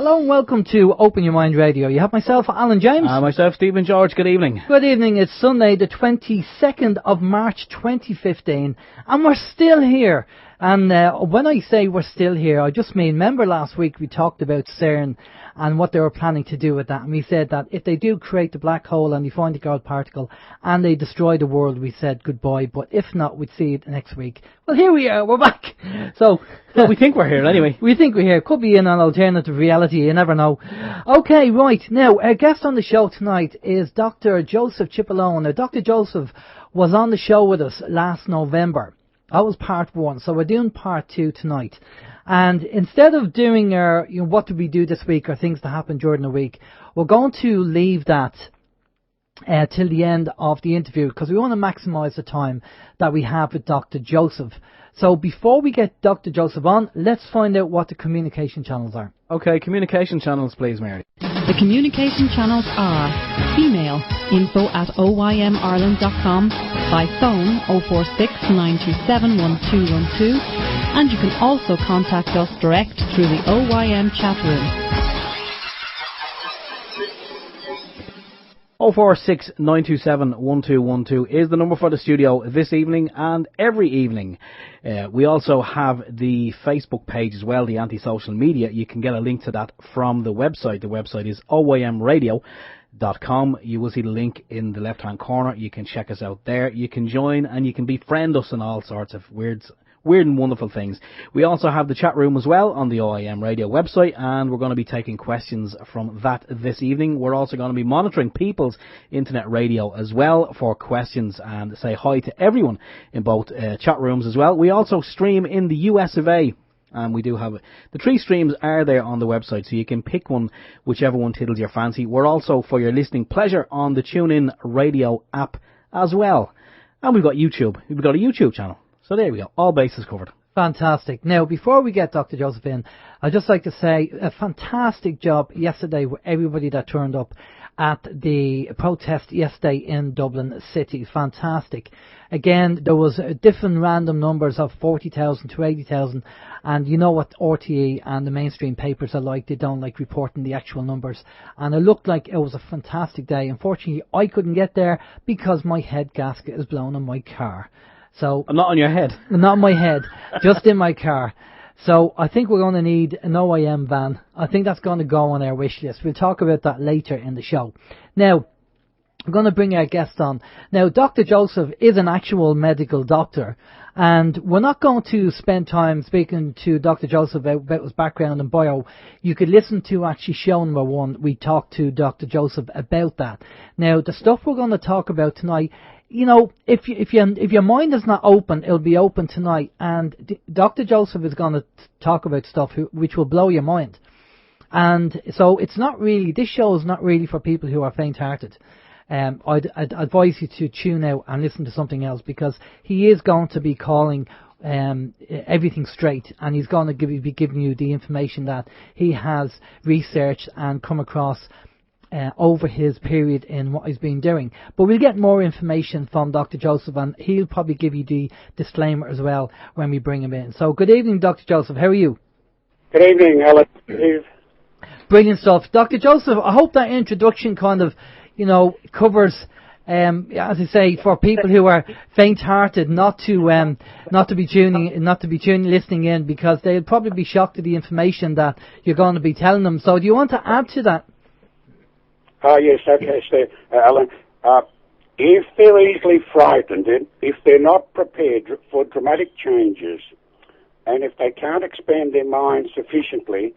Hello and welcome to Open Your Mind Radio. You have myself, Alan James. Myself, Stephen George. Good evening. Good evening. It's Sunday, the 22nd of March 2015, and we're still here. And when I say we're still here, I just mean, remember last week we talked about CERN and what they were planning to do with that. And we said that if they do create the black hole and they find the God particle and they destroy the world, we said goodbye. But if not, we'd see it next week. Well, here we are. We're back. So we think we're here anyway. We think we're here. Could be in an alternative reality. You never know. Okay, right. Now, our guest on the show tonight is Dr. Joseph Chiappalone. Now, Dr. Joseph was on the show with us last November. That was part one, so we're doing part two tonight. And instead of doing our, what do we do this week or things that happen during the week, we're going to leave that till the end of the interview because we want to maximise the time that we have with Dr. Joseph. So before we get Dr. Joseph on, let's find out what the communication channels are. Okay, communication channels, please, Mary. The communication channels are email info@oymireland.com, by phone 046 927 1212, and you can also contact us direct through the OYM chat room. 046 927 1212 is the number for the studio this evening and every evening. We also have the Facebook page as well, the anti-social media. You can get a link to that from the website. The website is oymradio.com. You will see the link in the left-hand corner. You can check us out there. You can join and you can befriend us in all sorts of weird and wonderful things. We also have the chat room as well on the OYM Radio website, and we're going to be taking questions from that this evening. We're also going to be monitoring People's Internet Radio as well for questions and say hi to everyone in both chat rooms as well. We also stream in the US of A. And we do have the 3 streams are there on the website, so you can pick one, whichever one tickles your fancy. We're also, for your listening pleasure, on the TuneIn Radio app as well. And we've got YouTube. We've got a YouTube channel. So there we go. All bases covered. Fantastic. Now, before we get Dr. Joseph in, I'd just like to say a fantastic job yesterday with everybody that turned up at the protest yesterday in Dublin City. Fantastic. Again, there was different random numbers of 40,000 to 80,000, and you know what RTE and the mainstream papers are like. They don't like reporting the actual numbers, and it looked like it was a fantastic day. Unfortunately, I couldn't get there because my head gasket is blown in my car. So not on your head. Not on my head, just in my car. So I think we're going to need an OYM van. I think that's going to go on our wish list. We'll talk about that later in the show. Now, I'm going to bring our guest on. Now, Dr. Joseph is an actual medical doctor, and we're not going to spend time speaking to Dr. Joseph about his background and bio. You could listen to actually show number 1. We talked to Dr. Joseph about that. Now, the stuff we're going to talk about tonight, if your mind is not open, it'll be open tonight. And Dr. Joseph is going to talk about stuff which will blow your mind. And so it's not really, this show is not really for people who are faint-hearted. I'd advise you to tune out and listen to something else, because he is going to be calling everything straight, and he's going to be giving you the information that he has researched and come across over his period in what he's been doing. But we'll get more information from Dr. Joseph, and he'll probably give you the disclaimer as well when we bring him in. So good evening, Dr. Joseph. How are you? Good evening, Alan. Brilliant stuff. Dr. Joseph, I hope that introduction kind of, covers, as I say, for people who are faint-hearted, not to be listening in, because they'll probably be shocked at the information that you're going to be telling them. So do you want to add to that? Yes, okay, so, Alan. If they're easily frightened, if they're not prepared for dramatic changes, and if they can't expand their minds sufficiently,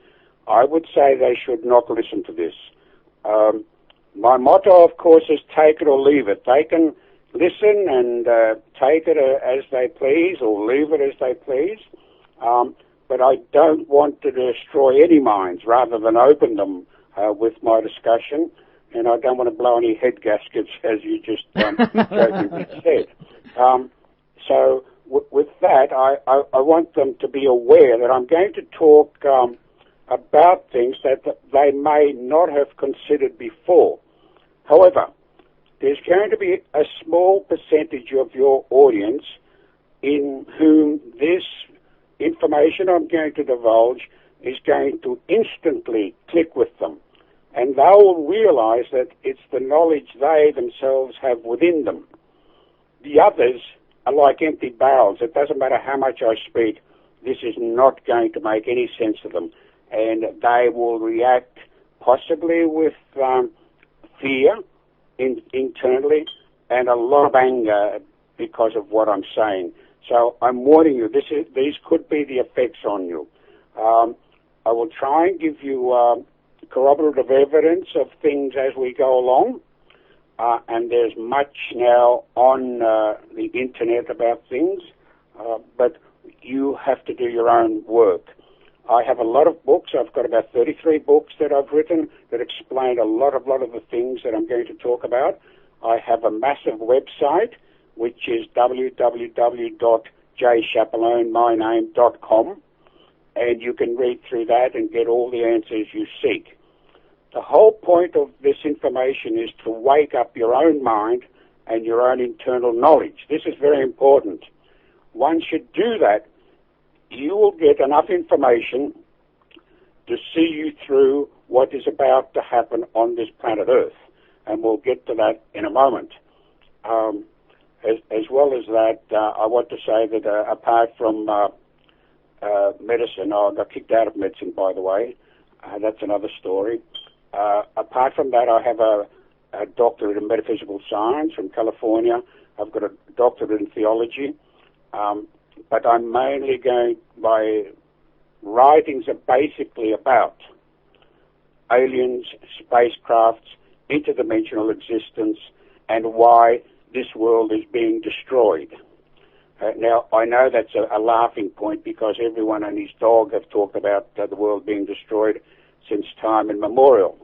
I would say they should not listen to this. My motto, of course, is take it or leave it. They can listen and take it as they please or leave it as they please, but I don't want to destroy any minds rather than open them with my discussion. And I don't want to blow any head gaskets, as you just jokingly said. So with that, I want them to be aware that I'm going to talk about things that they may not have considered before. However, there's going to be a small percentage of your audience in whom this information I'm going to divulge is going to instantly click with them. And they will realize that it's the knowledge they themselves have within them. The others are like empty barrels. It doesn't matter how much I speak, this is not going to make any sense to them. And they will react possibly with fear internally and a lot of anger because of what I'm saying. So I'm warning you, these could be the effects on you. I will try and give you corroborative evidence of things as we go along. And there's much now on the internet about things, but you have to do your own work. I have a lot of books. I've got about 33 books that I've written that explain a lot of the things that I'm going to talk about. I have a massive website, which is www.jchiappalone.com, and you can read through that and get all the answers you seek. The whole point of this information is to wake up your own mind and your own internal knowledge. This is very important. Once you do that, you will get enough information to see you through what is about to happen on this planet Earth. And we'll get to that in a moment. As well as that, I want to say that apart from medicine, I got kicked out of medicine, by the way. That's another story. Apart from that, I have a doctorate in metaphysical science from California. I've got a doctorate in theology. But I'm mainly going, my writings are basically about aliens, spacecrafts, interdimensional existence, and why this world is being destroyed. Now, I know that's a laughing point because everyone and his dog have talked about the world being destroyed since time immemorial.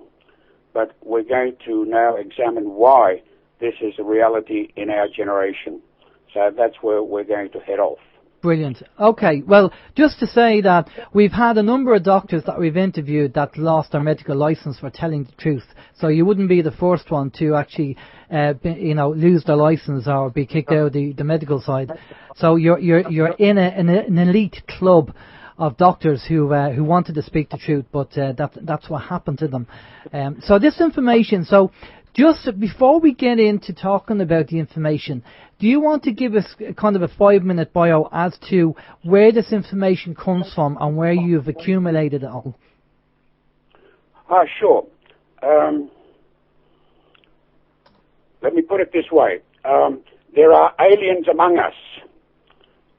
But we're going to now examine why this is a reality in our generation. So that's where we're going to head off. Brilliant. Okay, well, just to say that we've had a number of doctors that we've interviewed that lost their medical license for telling the truth. So you wouldn't be the first one to actually, lose their license or be kicked out of the medical side. So you're in an elite club of doctors who wanted to speak the truth, but that's what happened to them. So this information. So just before we get into talking about the information, do you want to give us kind of a 5-minute bio as to where this information comes from and where you've accumulated it all? Sure. Let me put it this way. There are aliens among us,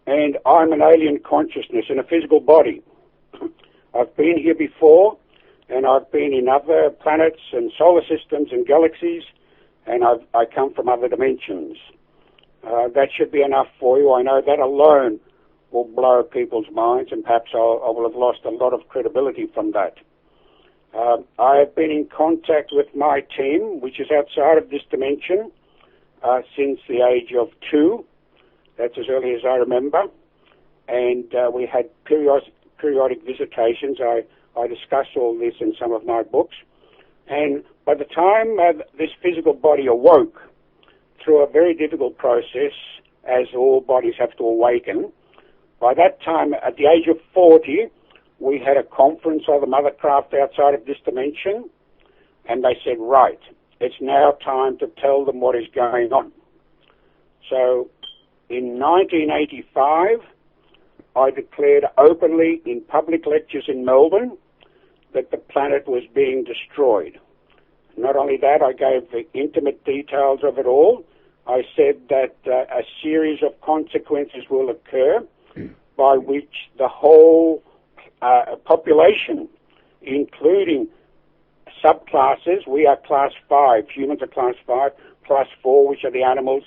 and I'm an alien consciousness in a physical body. I've been here before, and I've been in other planets and solar systems and galaxies, and I come from other dimensions. That should be enough for you. I know that alone will blow people's minds, and perhaps I will have lost a lot of credibility from that. I have been in contact with my team, which is outside of this dimension, since the age of 2. That's as early as I remember. And we had periodic visitations. I discuss all this in some of my books. And by the time this physical body awoke, through a very difficult process, as all bodies have to awaken, by that time, at the age of 40, we had a conference of the mothercraft outside of this dimension, and they said, right, it's now time to tell them what is going on. So in 1985, I declared openly in public lectures in Melbourne that the planet was being destroyed. Not only that, I gave the intimate details of it all. I said that a series of consequences will occur by which the whole population, including subclasses, we are class 5, humans are class 5, class 4, which are the animals,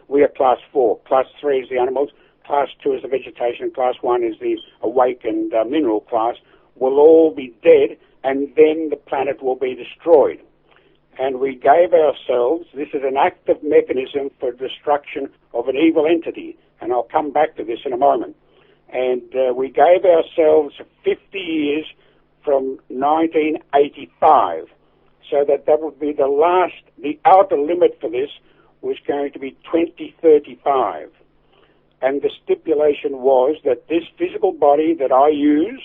we are class 4, class 3 is the animals, class 2 is the vegetation, class 1 is the awakened mineral class, will all be dead, and then the planet will be destroyed. And we gave ourselves, this is an active mechanism for destruction of an evil entity, and I'll come back to this in a moment. And we gave ourselves 50 years from 1985, so that would be the outer limit for this was going to be 2035. and the stipulation was that this physical body that I use,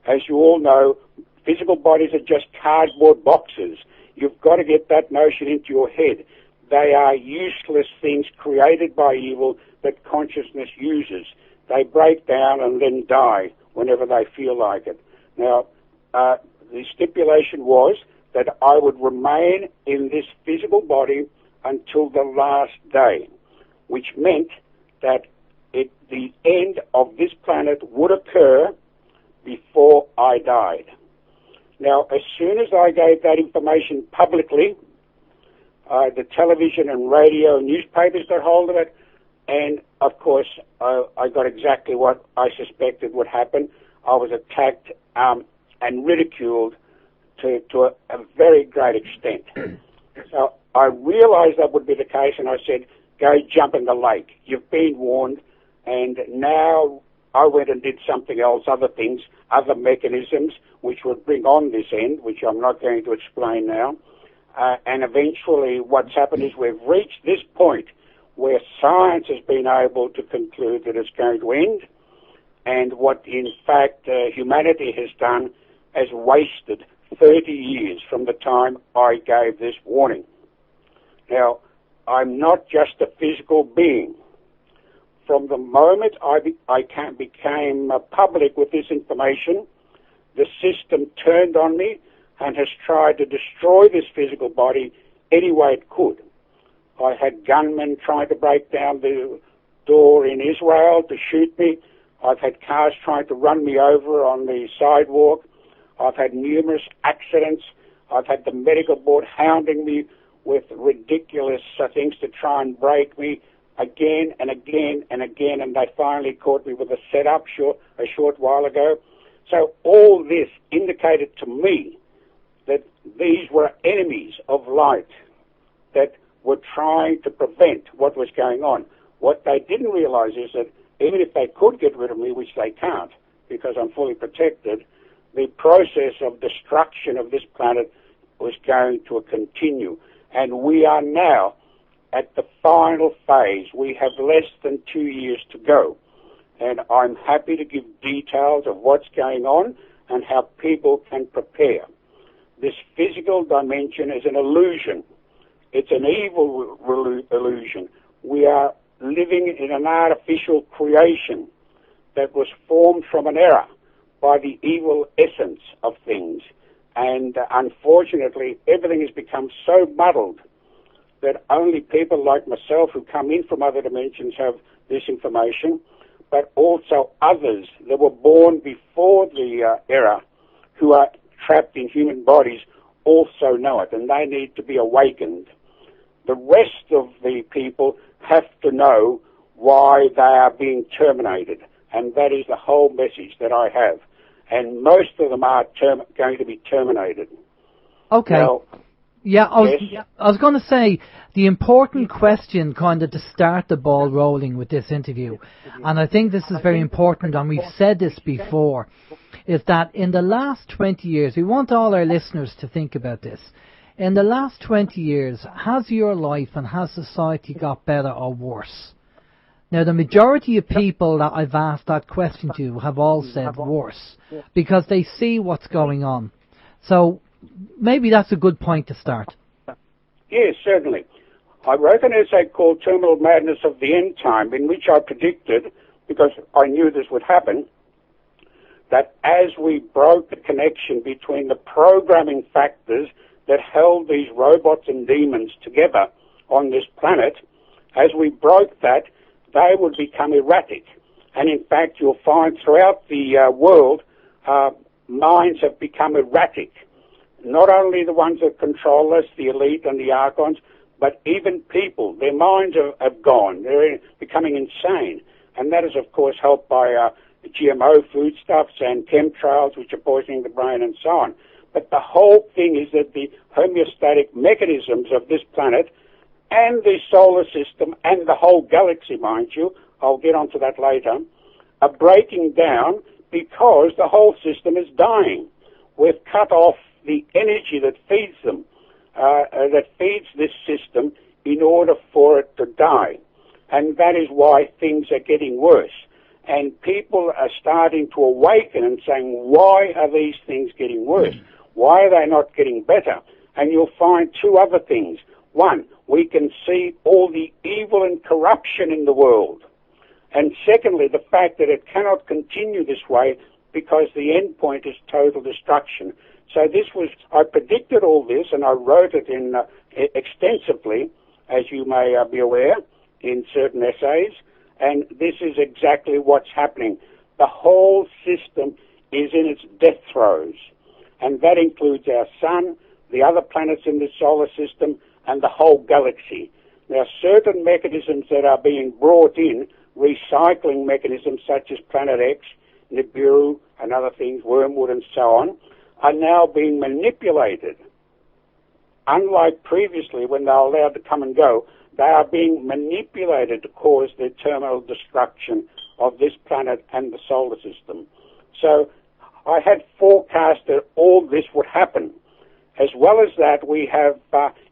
as you all know, physical bodies are just cardboard boxes. You've got to get that notion into your head. They are useless things created by evil that consciousness uses. They break down and then die whenever they feel like it. Now, the stipulation was that I would remain in this physical body until the last day, which meant that the end of this planet would occur before I died. Now, as soon as I gave that information publicly, the television and radio and newspapers got hold of it, and of course I got exactly what I suspected would happen. I was attacked and ridiculed to a very great extent. So I realized that would be the case, and I said, go jump in the lake. You've been warned. And now I went and did something else, other things, other mechanisms, which would bring on this end, which I'm not going to explain now. And eventually what's happened is we've reached this point where science has been able to conclude that it's going to end, and what in fact humanity has done has wasted 30 years from the time I gave this warning. Now, I'm not just a physical being. From the moment I became public with this information, the system turned on me and has tried to destroy this physical body any way it could. I had gunmen trying to break down the door in Israel to shoot me. I've had cars trying to run me over on the sidewalk. I've had numerous accidents. I've had the medical board hounding me with ridiculous things to try and break me again and again and again, and they finally caught me with a setup a short while ago. So all this indicated to me that these were enemies of light that were trying to prevent what was going on. What they didn't realize is that even if they could get rid of me, which they can't because I'm fully protected, the process of destruction of this planet was going to continue. And we are now at the final phase. We have less than 2 years to go. And I'm happy to give details of what's going on and how people can prepare. This physical dimension is an illusion. It's an evil illusion. We are living in an artificial creation that was formed from an error by the evil essence of things. And unfortunately, everything has become so muddled that only people like myself who come in from other dimensions have this information, but also others that were born before the era who are trapped in human bodies also know it, and they need to be awakened. The rest of the people have to know why they are being terminated, and that is the whole message that I have. And most of them are going to be terminated. Okay. Now, yeah, I was going to say the important question kind of to start the ball rolling with this interview, and I think this is very important, and we've said this before, is that in the last 20 years, we want all our listeners to think about this. In the last 20 years, has your life and has society got better or worse? Now, the majority of people that I've asked that question to have all said worse, because they see what's going on. So maybe that's a good point to start. Yes, certainly. I wrote an essay called Terminal Madness of the End Time, in which I predicted, because I knew this would happen, that as we broke the connection between the programming factors that held these robots and demons together on this planet, as we broke that, they would become erratic. And in fact, you'll find throughout the world, minds have become erratic. Not only the ones that control us, the elite and the archons, but even people. Their minds have gone. They're becoming insane. And that is, of course, helped by GMO foodstuffs and chemtrails, which are poisoning the brain and so on. But the whole thing is that the homeostatic mechanisms of this planet and the solar system and the whole galaxy, mind you, I'll get onto that later, are breaking down because the whole system is dying. We've cut off the energy that feeds them, that feeds this system in order for it to die. and that is why things are getting worse. And people are starting to awaken and saying, why are these things getting worse? Why are they not getting better? And you'll find two other things. One, we can see all the evil and corruption in the world. And secondly, the fact that it cannot continue this way because the end point is total destruction. So I predicted all this, and I wrote it in extensively, as you may be aware, in certain essays, and this is exactly what's happening. The whole system is in its death throes, and that includes our sun, the other planets in the solar system, and the whole galaxy. Now, certain mechanisms that are being brought in, recycling mechanisms such as Planet X, Nibiru, and other things, Wormwood and so on, are now being manipulated. Unlike previously when they were allowed to come and go, they are being manipulated to cause the terminal destruction of this planet and the solar system. So I had forecast that all this would happen. As well as that, we have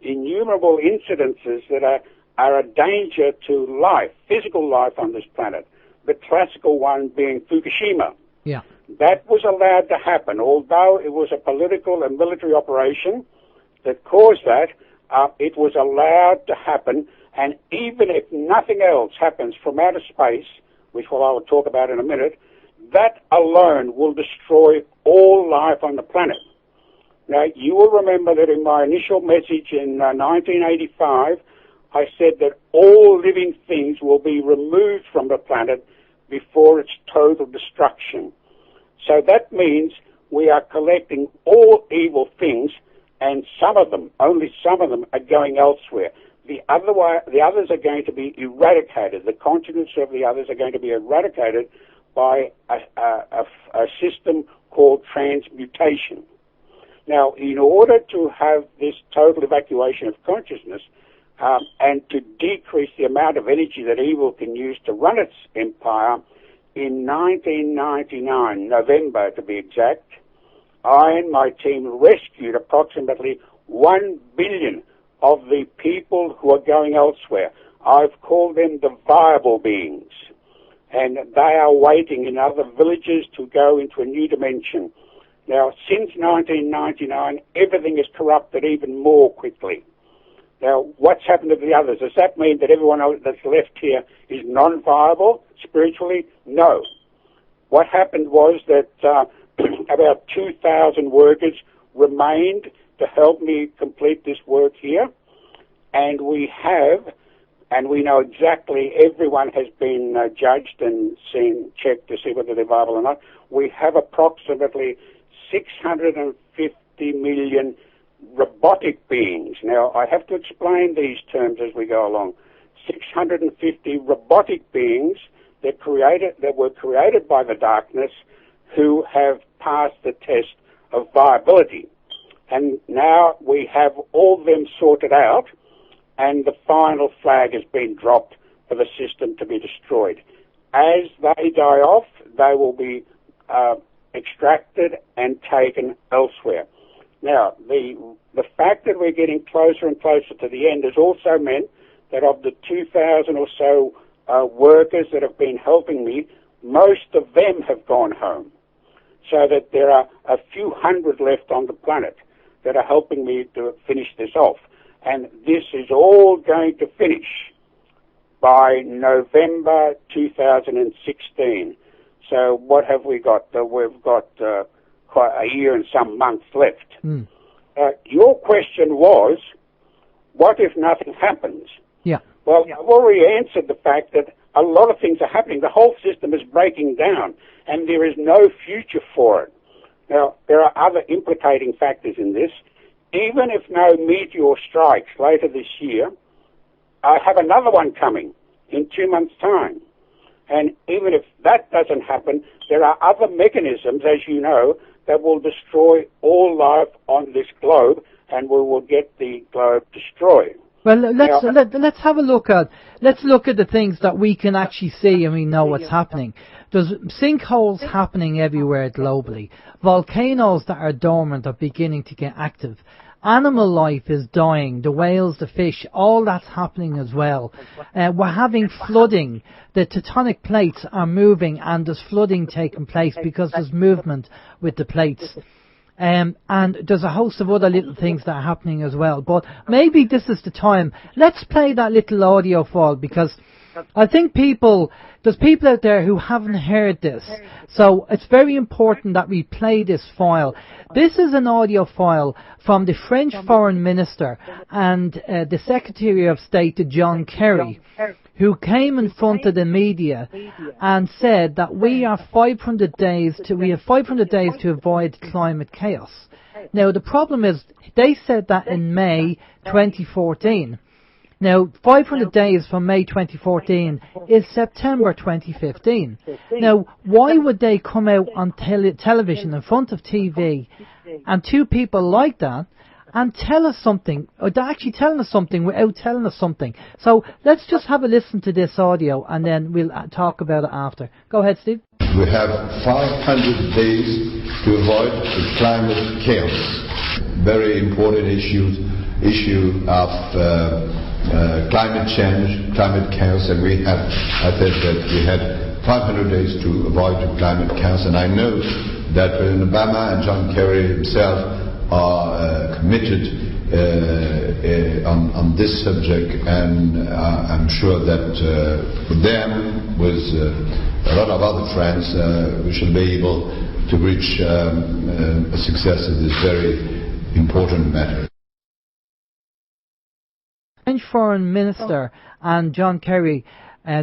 innumerable incidences that are a danger to life, physical life on this planet. The classical one being Fukushima. Yeah. That was allowed to happen, although it was a political and military operation that caused that. It was allowed to happen, and even if nothing else happens from outer space, which I will talk about in a minute, that alone will destroy all life on the planet. Now, you will remember that in my initial message in 1985, I said that all living things will be removed from the planet before its total destruction. So that means we are collecting all evil things, and some of them, only some of them, are going elsewhere. The others are going to be eradicated. The continents of the others are going to be eradicated by a system called transmutation. Now, in order to have this total evacuation of consciousness and to decrease the amount of energy that evil can use to run its empire, in 1999, November to be exact, I and my team rescued approximately 1 billion of the people who are going elsewhere. I've called them the viable beings, and they are waiting in other villages to go into a new dimension. Now, since 1999, everything is corrupted even more quickly. Now, what's happened to the others? Does that mean that everyone that's left here is non-viable spiritually? No. What happened was that about 2,000 workers remained to help me complete this work here, and we know exactly everyone has been judged and checked to see whether they're viable or not. We have approximately 650 million robotic beings. Now, I have to explain these terms as we go along. 650 robotic beings that were created by the darkness who have passed the test of viability. And now we have all of them sorted out, and the final flag has been dropped for the system to be destroyed. As they die off, they will be extracted and taken elsewhere. Now, the fact that we're getting closer and closer to the end has also meant that of the 2,000 or so workers that have been helping me, most of them have gone home. So that there are a few hundred left on the planet that are helping me to finish this off. And this is all going to finish by November 2016. So what have we got? We've got quite a year and some months left. Your question was, what if nothing happens? Yeah. Well, I've already answered the fact that a lot of things are happening. The whole system is breaking down, and there is no future for it. Now, there are other implicating factors in this. Even if no meteor strikes later this year, I have another one coming in 2 months' time. And even if that doesn't happen, there are other mechanisms, as you know, that will destroy all life on this globe, and we will get the globe destroyed. Well, let's have a look at the things that we can actually see and we know what's happening. There's sinkholes happening everywhere globally. Volcanoes that are dormant are beginning to get active. Animal life is dying, the whales, the fish, all that's happening as well. We're having flooding. The tectonic plates are moving and there's flooding taking place because there's movement with the plates. And there's a host of other little things that are happening as well. But maybe this is the time. Let's play that little audio file, because I think there's people out there who haven't heard this. So it's very important that we play this file. This is an audio file from the French Foreign Minister and the Secretary of State, John Kerry, who came in front of the media and said that we have 500 days to avoid climate chaos. Now the problem is, they said that in May 2014. Now, 500 days from May 2014 is September 2015. Now, why would they come out on television in front of TV and two people like that and tell us something, or they're actually telling us something without telling us something? So let's just have a listen to this audio and then we'll talk about it after. Go ahead, Steve. We have 500 days to avoid the climate chaos. Very important issue of climate change, climate chaos, and I said that we had 500 days to avoid climate chaos, and I know that President Obama and John Kerry himself are committed on this subject, and I'm sure that for them, with a lot of other friends, we shall be able to reach a success in this very important matter. French Foreign Minister and John Kerry,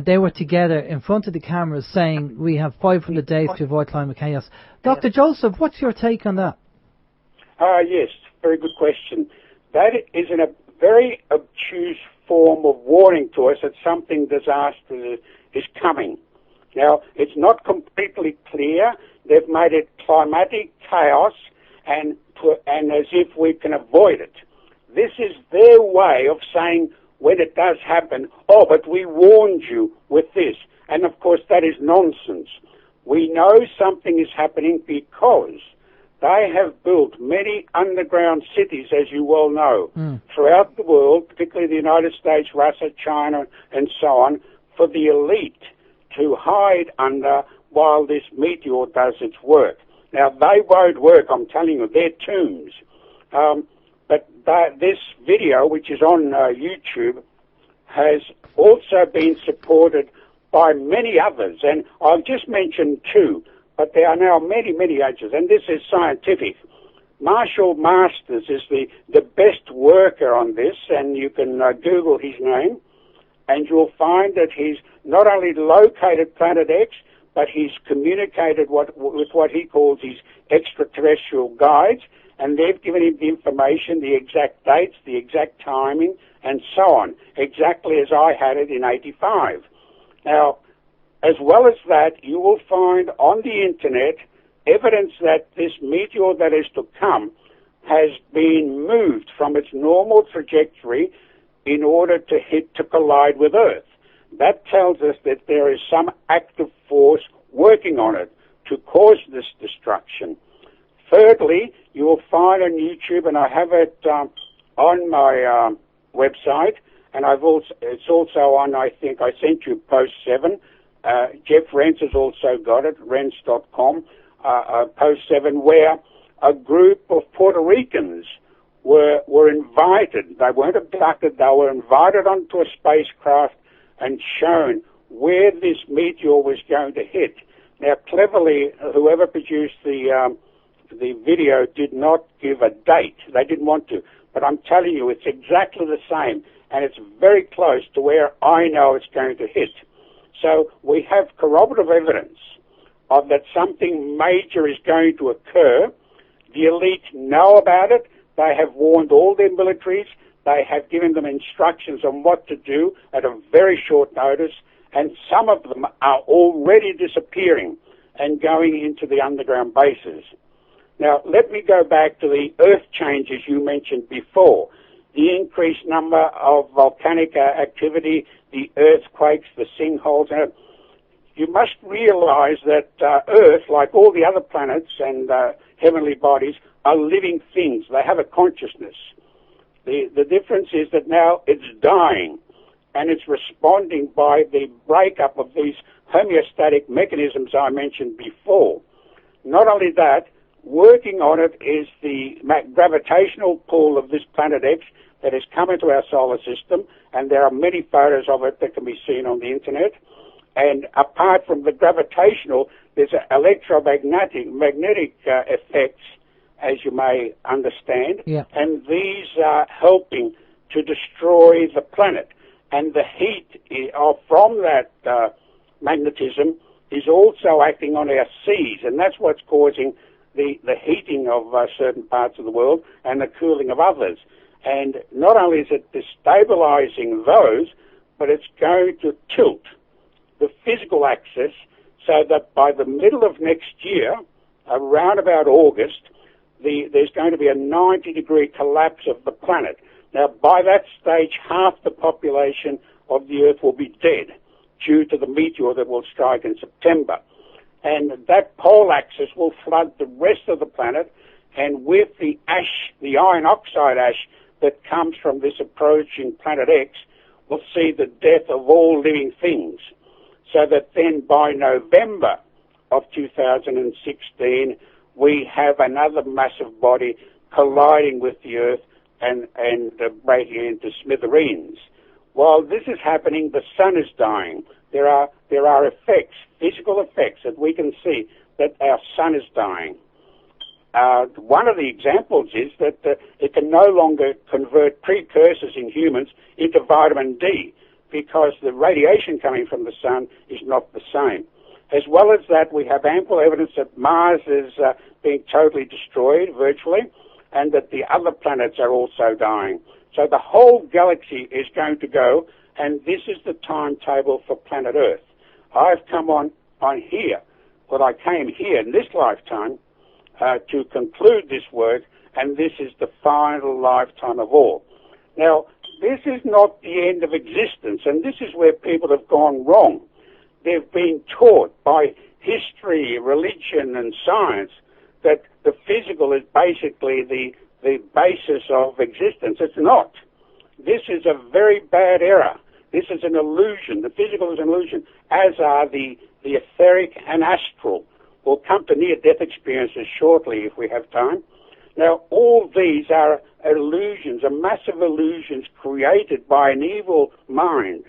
they were together in front of the cameras saying we have 500 days to avoid climate chaos. Dr. Joseph, what's your take on that? Yes, very good question. That is in a very obtuse form of warning to us that something disastrous is coming. Now, it's not completely clear. They've made it climatic chaos and as if we can avoid it. This is their way of saying, when it does happen, oh, but we warned you with this. And of course, that is nonsense. We know something is happening because they have built many underground cities, as you well know, throughout the world, particularly the United States, Russia, China, and so on, for the elite to hide under while this meteor does its work. Now, they won't work, I'm telling you, they're tombs. But this video, which is on YouTube, has also been supported by many others. And I've just mentioned two, but there are now many, many others. And this is scientific. Marshall Masters is the best worker on this, and you can Google his name, and you'll find that he's not only located Planet X, but he's communicated with what he calls his extraterrestrial guides, and they've given him the information, the exact dates, the exact timing, and so on, exactly as I had it in '85. Now, as well as that, you will find on the internet evidence that this meteor that is to come has been moved from its normal trajectory in order to collide with Earth. That tells us that there is some active force working on it to cause this destruction. Thirdly, you will find on YouTube, and I have it on my website, and it's also on, I think I sent you post 7. Jeff Renz has also got it, renz.com, post 7, where a group of Puerto Ricans were invited. They weren't abducted, they were invited onto a spacecraft and shown where this meteor was going to hit. Now, cleverly, whoever produced the video did not give a date. They didn't want to. But I'm telling you, it's exactly the same, and it's very close to where I know it's going to hit. So we have corroborative evidence of that something major is going to occur. The elite know about it. They have warned all their militaries. They have given them instructions on what to do at a very short notice, and some of them are already disappearing and going into the underground bases. Now, let me go back to the earth changes you mentioned before. The increased number of volcanic activity, the earthquakes, the sinkholes. You must realize that Earth, like all the other planets and heavenly bodies, are living things. They have a consciousness. The difference is that now it's dying, and it's responding by the breakup of these homeostatic mechanisms I mentioned before. Not only that, working on it is the gravitational pull of this planet X that has come into our solar system, and there are many photos of it that can be seen on the internet. And apart from the gravitational, there's electromagnetic effects, as you may understand, and these are helping to destroy the planet. And the heat from that magnetism is also acting on our seas, and that's what's causing the heating of certain parts of the world and the cooling of others. And not only is it destabilizing those, but it's going to tilt the physical axis so that by the middle of next year, around about August, there's going to be a 90-degree collapse of the planet. Now, by that stage, half the population of the Earth will be dead due to the meteor that will strike in September. And that pole axis will flood the rest of the planet, and with the ash, the iron oxide ash that comes from this approaching planet X, we'll see the death of all living things. So that then by November of 2016, we have another massive body colliding with the Earth and breaking into smithereens. While this is happening, the sun is dying. There are effects, physical effects that we can see that our sun is dying. One of the examples is that it can no longer convert precursors in humans into vitamin D because the radiation coming from the sun is not the same. As well as that, we have ample evidence that Mars is being totally destroyed virtually, and that the other planets are also dying. So the whole galaxy is going to go, and this is the timetable for planet Earth. I've come on here, but I came here in this lifetime to conclude this work, and this is the final lifetime of all. Now, this is not the end of existence, and this is where people have gone wrong. They've been taught by history, religion, and science that the physical is basically the basis of existence. It's not. This is a very bad error. This is an illusion. The physical is an illusion, as are the etheric and astral. We'll come to near-death experiences shortly if we have time. Now, all these are illusions, are massive illusions created by an evil mind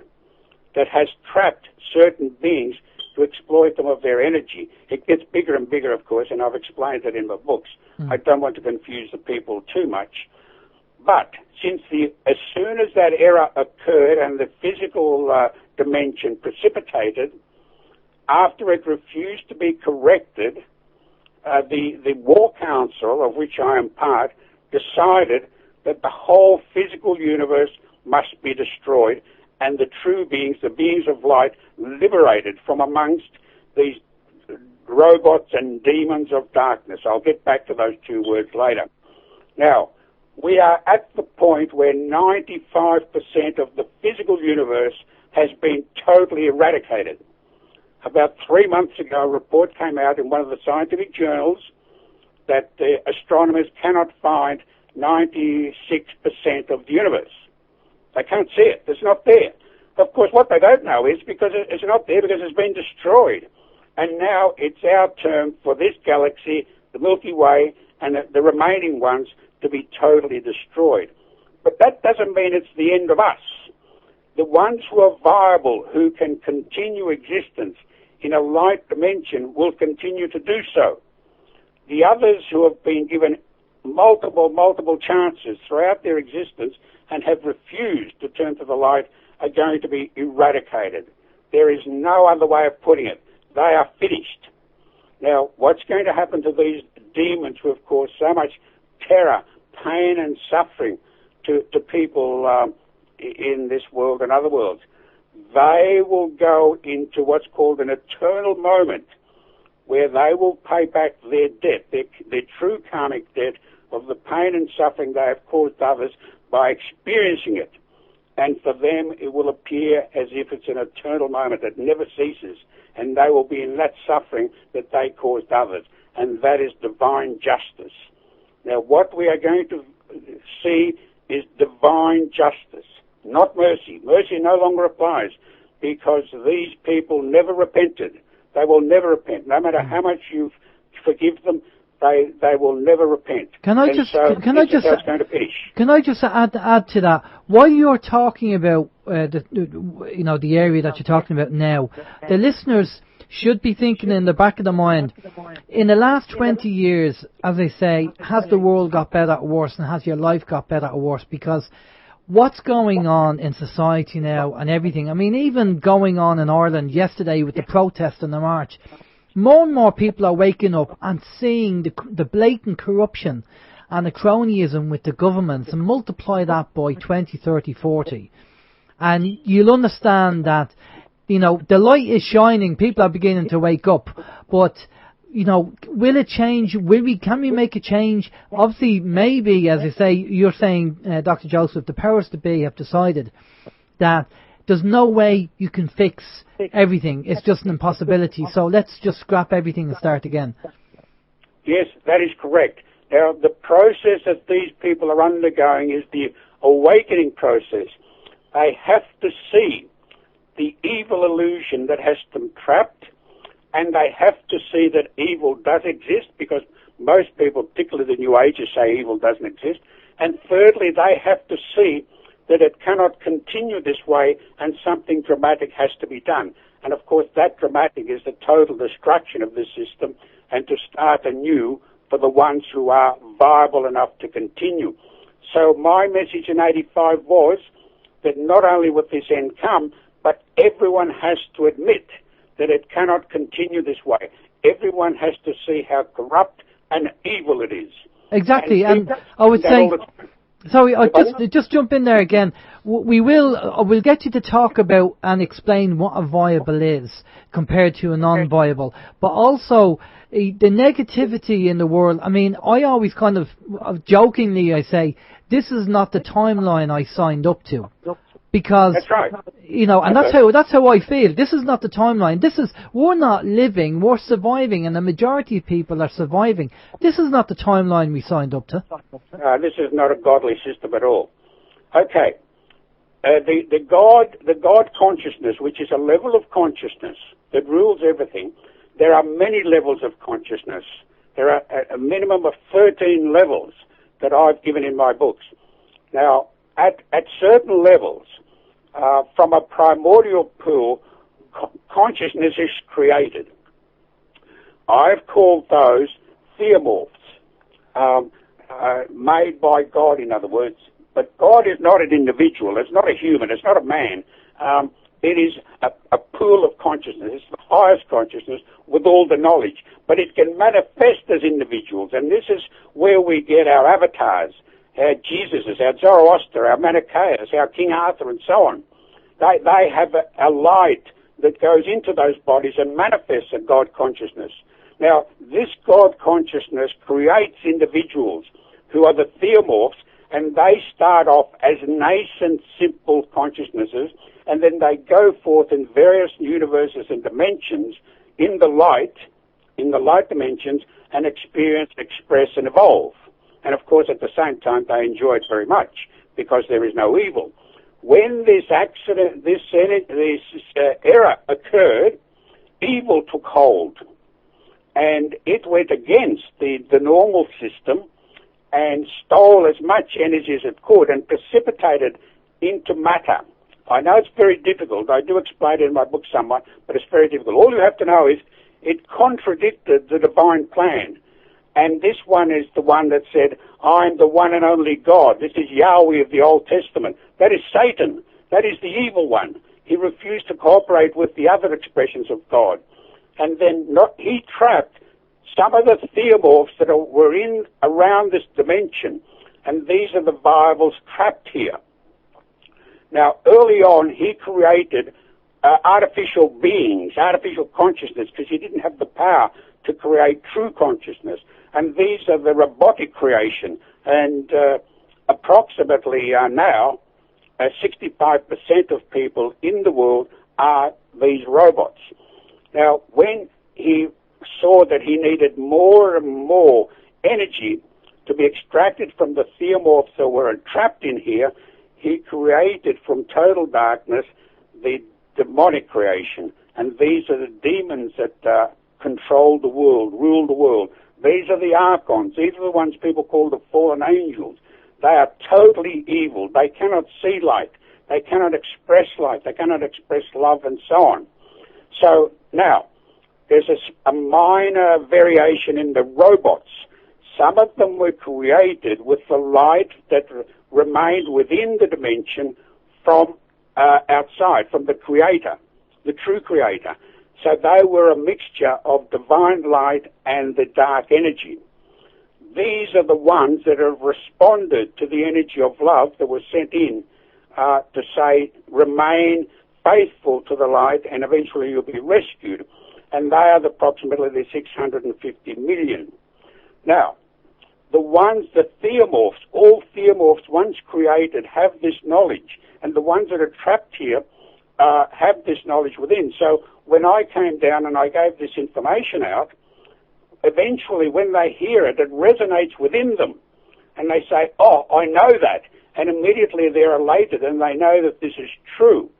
that has trapped certain beings to exploit them of their energy. It gets bigger and bigger, of course, and I've explained it in my books. I don't want to confuse the people too much. But as soon as that error occurred and the physical dimension precipitated, after it refused to be corrected, the War Council, of which I am part, decided that the whole physical universe must be destroyed and the true beings, the beings of light, liberated from amongst these robots and demons of darkness. I'll get back to those two words later. Now, we are at the point where 95% of the physical universe has been totally eradicated. About 3 months ago, a report came out in one of the scientific journals that astronomers cannot find 96% of the universe. They can't see it. It's not there. Of course, what they don't know is because it's not there because it's been destroyed. And now it's our turn for this galaxy, the Milky Way, and the remaining ones to be totally destroyed. But that doesn't mean it's the end of us. The ones who are viable, who can continue existence in a light dimension, will continue to do so. The others who have been given multiple chances throughout their existence and have refused to turn to the light are going to be eradicated. There is no other way of putting it. They are finished. Now, what's going to happen to these demons who have caused so much terror, pain, and suffering to people in this world and other worlds? They will go into what's called an eternal moment where they will pay back their debt, their true karmic debt of the pain and suffering they have caused others by experiencing it. And for them, it will appear as if it's an eternal moment that never ceases, and they will be in that suffering that they caused others, and that is divine justice. Now, what we are going to see is divine justice, not mercy. Mercy no longer applies because these people never repented. They will never repent. No matter how much you forgive them, they will never repent. Can I just going to finish. Can I just add to that? While you're talking about the area that you're talking about now, the listeners should be thinking in the back of their mind, in the last 20 years, as I say, has the world got better or worse, and has your life got better or worse? Because what's going on in society now and everything, I mean, even going on in Ireland yesterday with the protest and the march, more and more people are waking up and seeing the blatant corruption and the cronyism with the governments, and multiply that by 20, 30, 40. And you'll understand that, the light is shining, people are beginning to wake up, but, will it change? Can we make a change? Obviously, maybe, as I say, you're saying, Dr. Joseph, the powers that be have decided that there's no way you can fix everything. It's just an impossibility. So let's just scrap everything and start again. Yes, that is correct. Now, the process that these people are undergoing is the awakening process. They have to see the evil illusion that has them trapped, and they have to see that evil does exist, because most people, particularly the New Agers, say evil doesn't exist. And thirdly, they have to see that it cannot continue this way and something dramatic has to be done. And of course, that dramatic is the total destruction of this system, and to start anew for the ones who are viable enough to continue. So my message in 85 was that not only would this end come, but everyone has to admit that it cannot continue this way. Everyone has to see how corrupt and evil it is. Exactly, and I would say, sorry, I'll just jump in there again. We'll get you to talk about and explain what a viable is compared to a non-viable, but also the negativity in the world. I mean, I always kind of jokingly I say, this is not the timeline I signed up to. Because, that's right. And that's how I feel. This is not the timeline. We're not living, we're surviving, and the majority of people are surviving. This is not the timeline we signed up to. This is not a godly system at all. Okay. The God consciousness, which is a level of consciousness that rules everything, there are many levels of consciousness. There are a minimum of 13 levels that I've given in my books. Now, at certain levels, from a primordial pool, consciousness is created. I've called those theomorphs, made by God, in other words. But God is not an individual. It's not a human. It's not a man. It is a pool of consciousness. It's the highest consciousness with all the knowledge. But it can manifest as individuals, and this is where we get our avatars, our Jesuses, our Zoroaster, our Manichaeus, our King Arthur, and so on. They have a light that goes into those bodies and manifests a God consciousness. Now, this God consciousness creates individuals who are the theomorphs, and they start off as nascent, simple consciousnesses, and then they go forth in various universes and dimensions in the light dimensions, and experience, express, and evolve. And of course, at the same time, they enjoy it very much because there is no evil. When this accident, this error occurred, evil took hold, and it went against the normal system and stole as much energy as it could and precipitated into matter. I know it's very difficult. I do explain it in my book somewhat, but it's very difficult. All you have to know is it contradicted the divine plan. And this one is the one that said, I'm the one and only God. This is Yahweh of the Old Testament. That is Satan. That is the evil one. He refused to cooperate with the other expressions of God. And then he trapped some of the theomorphs that were in around this dimension. And these are the viables trapped here. Now, early on, he created artificial beings, artificial consciousness, because he didn't have the power to create true consciousness. And these are the robotic creation. And approximately now, 65% of people in the world are these robots. Now, when he saw that he needed more and more energy to be extracted from the theomorphs that were entrapped in here, he created from total darkness the demonic creation. And these are the demons that control the world, rule the world. These are the archons. These are the ones people call the fallen angels. They are totally evil. They cannot see light. They cannot express light. They cannot express love and so on. So now, there's a minor variation in the robots. Some of them were created with the light that remained within the dimension from outside, from the creator, the true creator. So they were a mixture of divine light and the dark energy. These are the ones that have responded to the energy of love that was sent in to say, remain faithful to the light and eventually you'll be rescued. And they are approximately the 650 million. Now, the ones, the theomorphs, all theomorphs once created have this knowledge, and the ones that are trapped here have this knowledge within. So when I came down and I gave this information out, eventually when they hear it, it resonates within them. And they say, oh, I know that. And immediately they're elated and they know that this is true.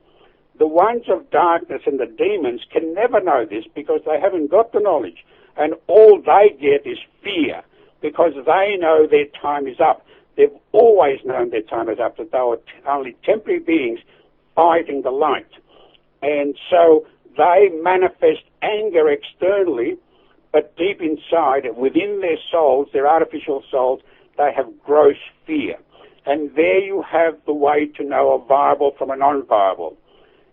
The ones of darkness and the demons can never know this because they haven't got the knowledge. And all they get is fear because they know their time is up. They've always known their time is up, that they were only temporary beings fighting the light. And so they manifest anger externally, but deep inside, within their souls, their artificial souls, they have gross fear. And there you have the way to know a viable from a non-viable.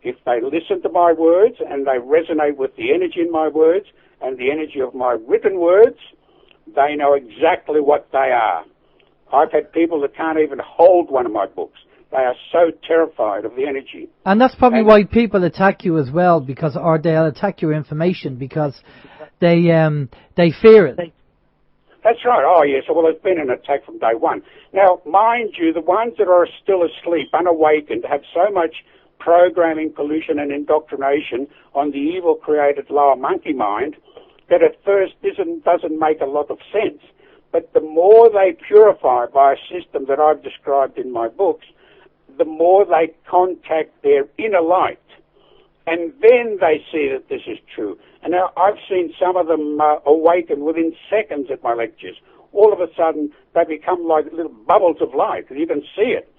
If they listen to my words and they resonate with the energy in my words and the energy of my written words, they know exactly what they are. I've had people that can't even hold one of my books. They are so terrified of the energy. And that's probably why people attack you as well, because, or they'll attack your information because they fear it. That's right. Oh, yes. Well, it's been an attack from day one. Now, mind you, the ones that are still asleep, unawakened, have so much programming, pollution, and indoctrination on the evil created lower monkey mind that at first doesn't make a lot of sense. But the more they purify by a system that I've described in my books, the more they contact their inner light. And then they see that this is true. And now I've seen some of them awaken within seconds at my lectures. All of a sudden, they become like little bubbles of light, and you can see it.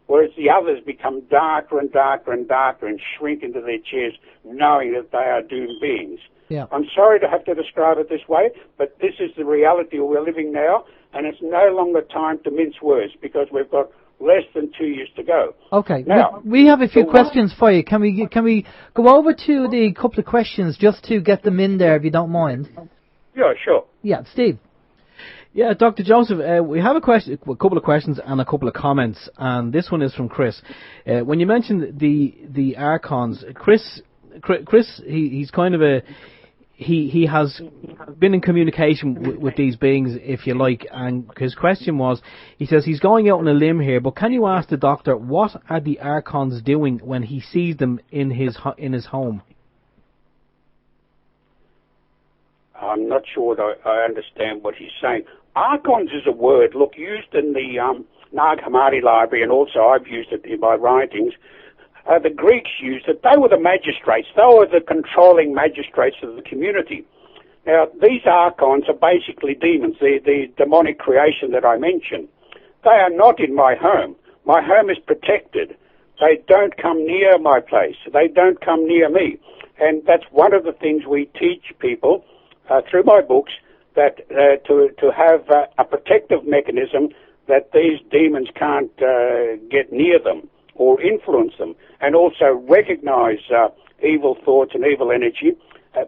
Whereas the others become darker and darker and darker and shrink into their chairs, knowing that they are doomed beings. Yeah. I'm sorry to have to describe it this way, but this is the reality we're living now, and it's no longer time to mince words because we've got less than 2 years to go. Okay. Now, we have a few questions for you. Can we go over to the couple of questions just to get them in there, if you don't mind? Yeah, sure. Yeah, Steve. Yeah, Dr. Joseph, we have a couple of questions and a couple of comments, and this one is from Chris. When you mentioned the archons, Chris, he's kind of he has been in communication with these beings, if you like, and his question was, he says he's going out on a limb here, but can you ask the doctor what are the archons doing when he sees them in his home? I'm not sure that I understand what he's saying. Archons is a word, look, used in the Nag Hammadi library, and also I've used it in my writings. The Greeks used it. They were the magistrates. They were the controlling magistrates of the community. Now, these archons are basically demons, the demonic creation that I mentioned. They are not in my home. My home is protected. They don't come near my place. They don't come near me. And that's one of the things we teach people through my books, that to have a protective mechanism that these demons can't get near them or influence them, and also recognize evil thoughts and evil energy,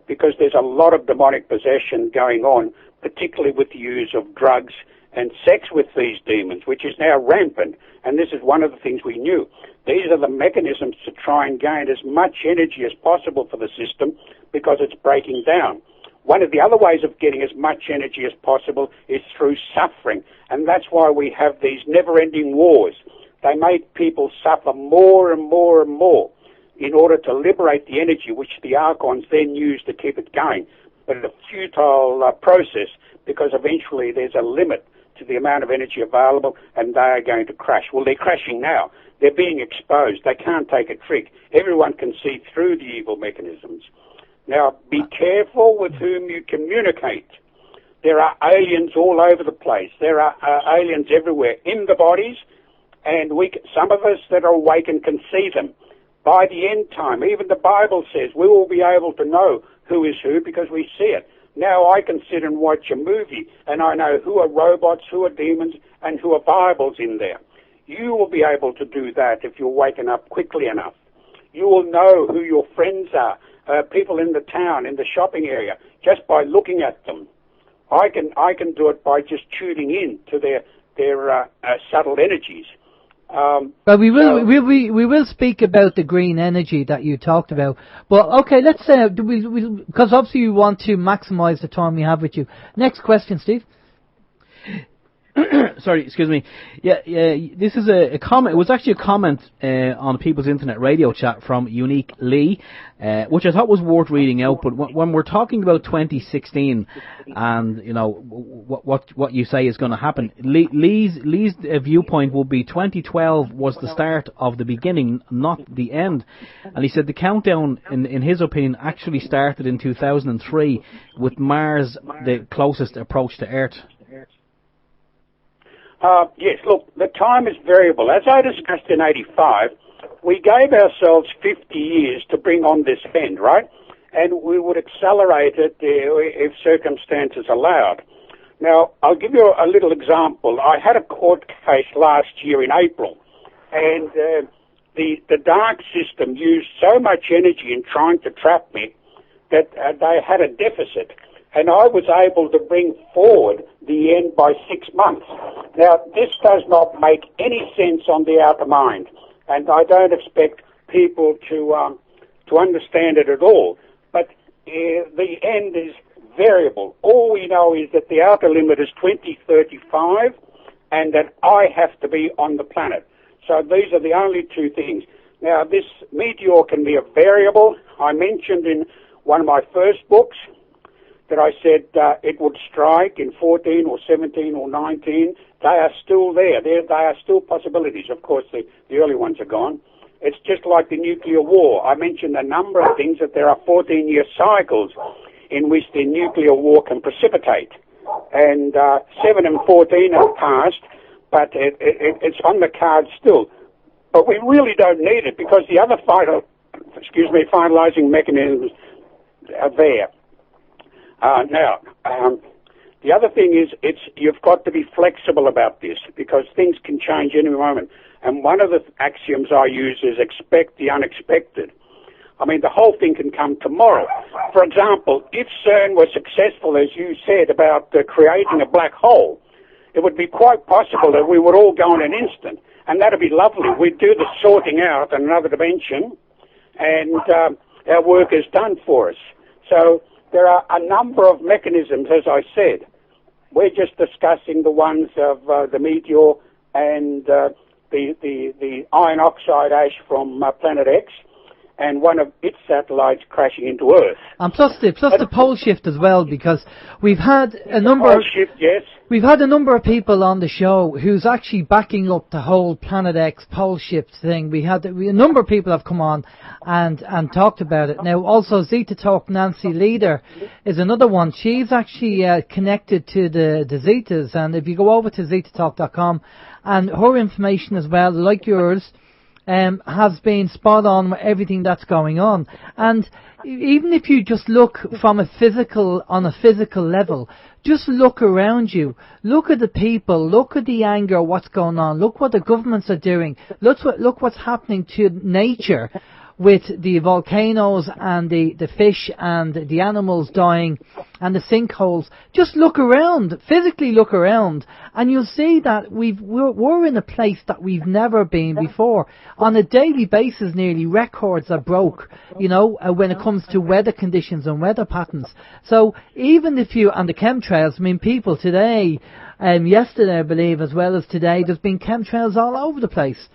because there's a lot of demonic possession going on, particularly with the use of drugs and sex with these demons, which is now rampant. And this is one of the things we knew. These are the mechanisms to try and gain as much energy as possible for the system because it's breaking down. One of the other ways of getting as much energy as possible is through suffering, and that's why we have these never-ending wars. They make people suffer more and more and more in order to liberate the energy, which the archons then use to keep it going. But it's a futile process, because eventually there's a limit to the amount of energy available, and they are going to crash. Well, they're crashing now. They're being exposed. They can't take a trick. Everyone can see through the evil mechanisms. Now, be careful with whom you communicate. There are aliens all over the place. There are aliens everywhere in the bodies, and some of us that are awake and can see them. By the end time, even the Bible says we will be able to know who is who because we see it. Now I can sit and watch a movie, and I know who are robots, who are demons, and who are Bibles in there. You will be able to do that if you're waking up quickly enough. You will know who your friends are, people in the town, in the shopping area, just by looking at them. I can do it by just tuning in to their subtle energies. But we will speak about the green energy that you talked about. But okay, let's say because obviously you want to maximise the time we have with you. Next question, Steve. Sorry, excuse me. Yeah. This is a comment. It was actually a comment on People's Internet Radio chat from Unique Lee, which I thought was worth reading out. But when we're talking about 2016, and you know what you say is going to happen, Lee's viewpoint will be 2012 was the start of the beginning, not the end. And he said the countdown, in his opinion, actually started in 2003 with Mars the closest approach to Earth. Yes, look, the time is variable. As I discussed in 85, we gave ourselves 50 years to bring on this end, right? And we would accelerate it if circumstances allowed. Now, I'll give you a little example. I had a court case last year in April, and the dark system used so much energy in trying to trap me that they had a deficit. And I was able to bring forward the end by 6 months. Now, this does not make any sense on the outer mind, and I don't expect people to understand it at all. But the end is variable. All we know is that the outer limit is 2035, and that I have to be on the planet. So these are the only two things. Now, this meteor can be a variable. I mentioned in one of my first books that I said it would strike in 14 or 17 or 19. They are still there. They are still possibilities. Of course, the early ones are gone. It's just like the nuclear war. I mentioned a number of things, that there are 14-year cycles in which the nuclear war can precipitate. And 7 and 14 have passed, but it's on the cards still. But we really don't need it because the other finalizing mechanisms are there. The other thing is you've got to be flexible about this because things can change any moment. And one of the axioms I use is expect the unexpected. I mean, the whole thing can come tomorrow. For example, if CERN was successful, as you said, about creating a black hole, it would be quite possible that we would all go in an instant. And that would be lovely. We'd do the sorting out in another dimension, and our work is done for us. So there are a number of mechanisms, as I said. We're just discussing the ones of the Meteor and the iron oxide ash from Planet X, and one of its satellites crashing into Earth. And plus the pole shift as well, because we've had a number of people on the show who's actually backing up the whole Planet X pole shift thing. A number of people have come on and talked about it. Now also Zeta Talk Nancy Leader is another one. She's actually connected to the Zetas, and if you go over to zetatalk.com, and her information as well, like yours, has been spot on with everything that's going on. And even if you just look on a physical level, just look around you. Look at the people. Look at the anger, what's going on. Look what the governments are doing. Look what's happening to nature with the volcanoes and the fish and the animals dying and the sinkholes. Just look around, physically look around, and you'll see that we're in a place that we've never been before. On a daily basis, nearly records are broke, when it comes to weather conditions and weather patterns. So even if and the chemtrails, I mean, people today, yesterday I believe, as well as today, there's been chemtrails all over the place.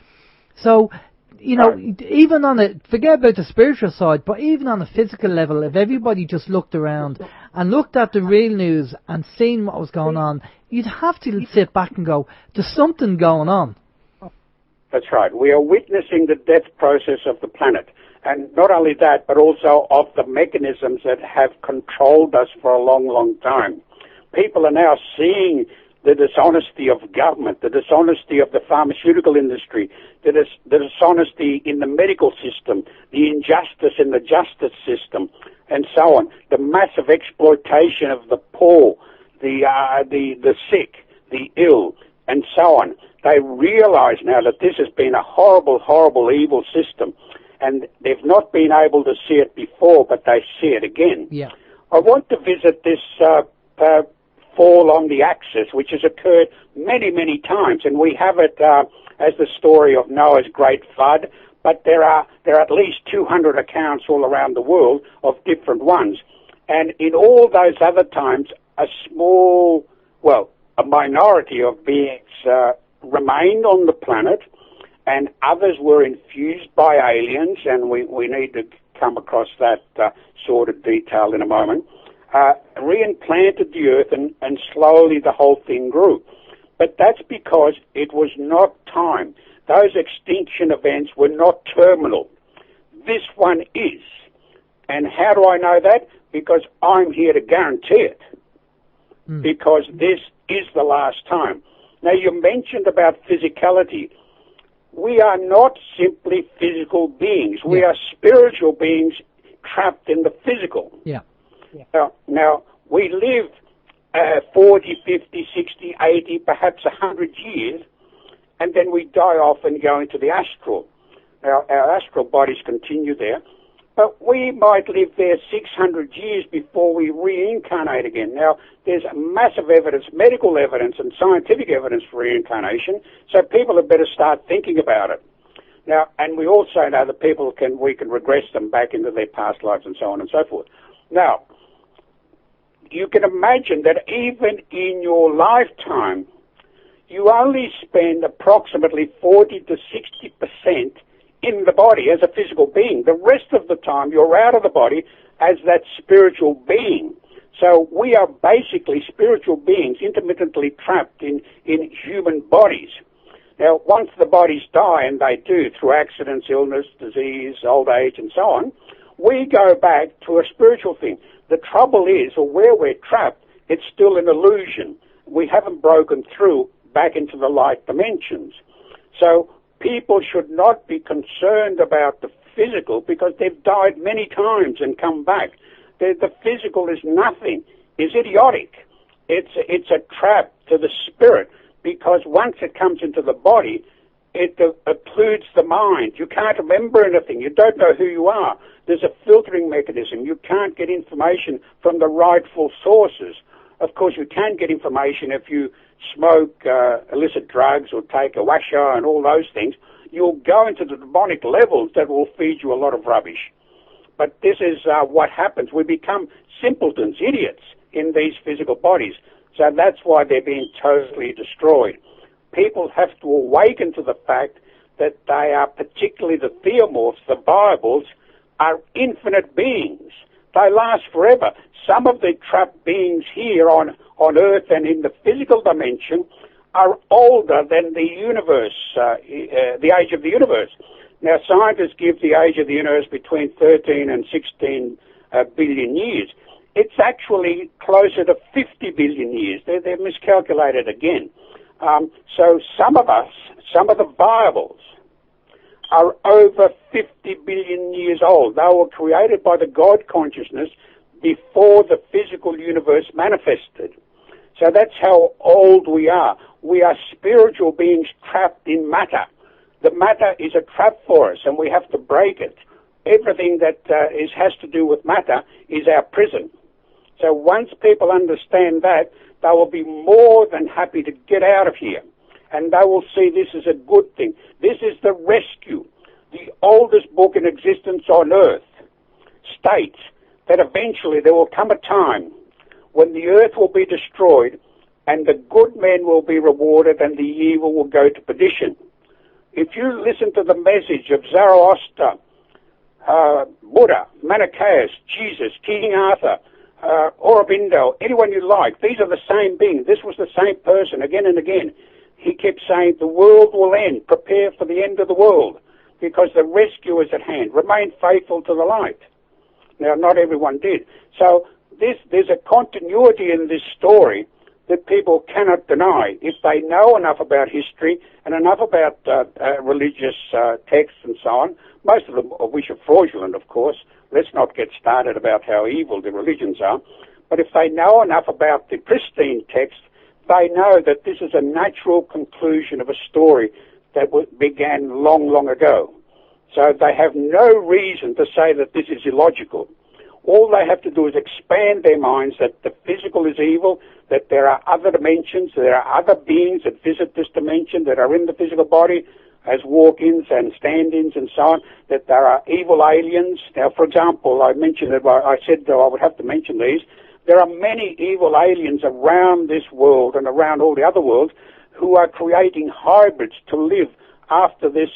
So you know, even on a, forget about the spiritual side, but even on a physical level, if everybody just looked around and looked at the real news and seen what was going on, you'd have to sit back and go, there's something going on. That's right. We are witnessing the death process of the planet. And not only that, but also of the mechanisms that have controlled us for a long, long time. People are now seeing the dishonesty of government, the dishonesty of the pharmaceutical industry, the dishonesty in the medical system, the injustice in the justice system, and so on. The massive exploitation of the poor, the sick, the ill, and so on. They realize now that this has been a horrible, horrible, evil system. And they've not been able to see it before, but they see it again. Yeah. I want to visit this fall on the axis, which has occurred many, many times, and we have it as the story of Noah's great flood, but there are at least 200 accounts all around the world of different ones. And in all those other times, a minority of beings remained on the planet, and others were infused by aliens, and we need to come across that sort of detail in a moment, reimplanted the earth, and slowly the whole thing grew. But that's because it was not time. Those extinction events were not terminal. This one is. And how do I know that? Because I'm here to guarantee it. Because this is the last time. Now, you mentioned about physicality. We are not simply physical beings. We are spiritual beings trapped in the physical. Yeah. Now, we live 40, 50, 60, 80, perhaps 100 years, and then we die off and go into the astral. Now, our astral bodies continue there, but we might live there 600 years before we reincarnate again. Now, there's massive evidence, medical evidence and scientific evidence for reincarnation, so people had better start thinking about it. Now, and we also know that we can regress them back into their past lives and so on and so forth. Now, you can imagine that even in your lifetime, you only spend approximately 40 to 60% in the body as a physical being. The rest of the time, you're out of the body as that spiritual being. So we are basically spiritual beings intermittently trapped in human bodies. Now, once the bodies die, and they do through accidents, illness, disease, old age, and so on, we go back to a spiritual thing. The trouble is, or where we're trapped, it's still an illusion. We haven't broken through back into the light dimensions. So people should not be concerned about the physical because they've died many times and come back. The physical is nothing, is idiotic. It's a trap to the spirit because once it comes into the body, it occludes the mind. You can't remember anything. You don't know who you are. There's a filtering mechanism. You can't get information from the rightful sources. Of course, you can get information if you smoke illicit drugs or take a washer and all those things. You'll go into the demonic levels that will feed you a lot of rubbish. But this is what happens. We become simpletons, idiots in these physical bodies. So that's why they're being totally destroyed. People have to awaken to the fact that they are, particularly the theomorphs, the Bibles, are infinite beings. They last forever. Some of the trapped beings here on Earth and in the physical dimension are older than the universe, the age of the universe. Now, scientists give the age of the universe between 13 and 16 billion years. It's actually closer to 50 billion years. They're miscalculated again. So some of the Bibles are over 50 billion years old. They were created by the God consciousness before the physical universe manifested. So that's how old we are. We are spiritual beings trapped in matter. The matter is a trap for us, and we have to break it. Everything that has to do with matter is our prison. So once people understand that, they will be more than happy to get out of here. And they will see this as a good thing. This is the rescue. The oldest book in existence on earth states that eventually there will come a time when the earth will be destroyed and the good men will be rewarded and the evil will go to perdition. if you listen to the message of Zoroaster, Buddha, Manichaeus, Jesus, King Arthur, Aurobindo, anyone you like, these are the same being. This was the same person again and again. He kept saying, the world will end. Prepare for the end of the world, because the rescue is at hand. Remain faithful to the light. Now, not everyone did. So there's a continuity in this story that people cannot deny. If they know enough about history and enough about religious texts and so on, most of them, which are fraudulent, of course. Let's not get started about how evil the religions are. But if they know enough about the pristine text, they know that this is a natural conclusion of a story that began long, long ago. So they have no reason to say that this is illogical. All they have to do is expand their minds that the physical is evil, that there are other dimensions, there are other beings that visit this dimension that are in the physical body as walk-ins and stand-ins and so on, that there are evil aliens. Now, for example, I mentioned that I said that I would have to mention these. There are many evil aliens around this world and around all the other worlds who are creating hybrids to live after this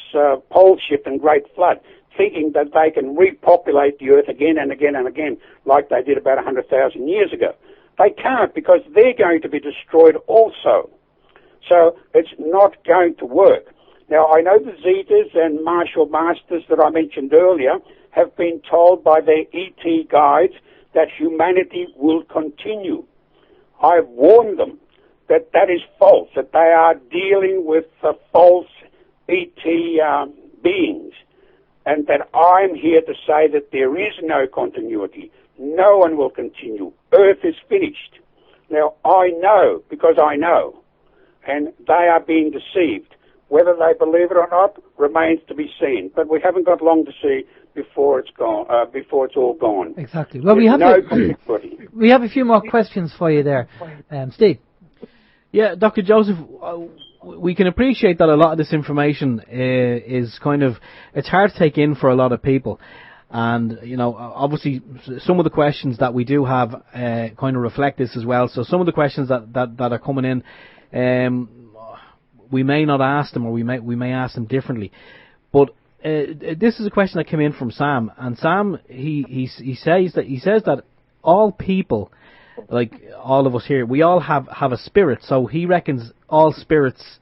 pole shift and great flood, thinking that they can repopulate the earth again and again and again, like they did about 100,000 years ago. They can't, because they're going to be destroyed also. So it's not going to work. Now, I know the Zetas and martial masters that I mentioned earlier have been told by their ET guides that humanity will continue. I've warned them that that is false, that they are dealing with false ET beings, and that I'm here to say that there is no continuity. No one will continue. Earth is finished. Now, I know, because I know, and they are being deceived. Whether they believe it or not remains to be seen. But we haven't got long to see before it's gone. Before it's all gone. Exactly. Well, we have a few more questions for you there, Steve. Yeah, Dr. Joseph, we can appreciate that a lot of this information is kind of, it's hard to take in for a lot of people. And, you know, obviously some of the questions that we do have kind of reflect this as well. So some of the questions that are coming in, we may not ask them, or we may ask them differently. But this is a question that came in from Sam, and Sam he says that all people, like all of us here, we all have a spirit. So he reckons all spirits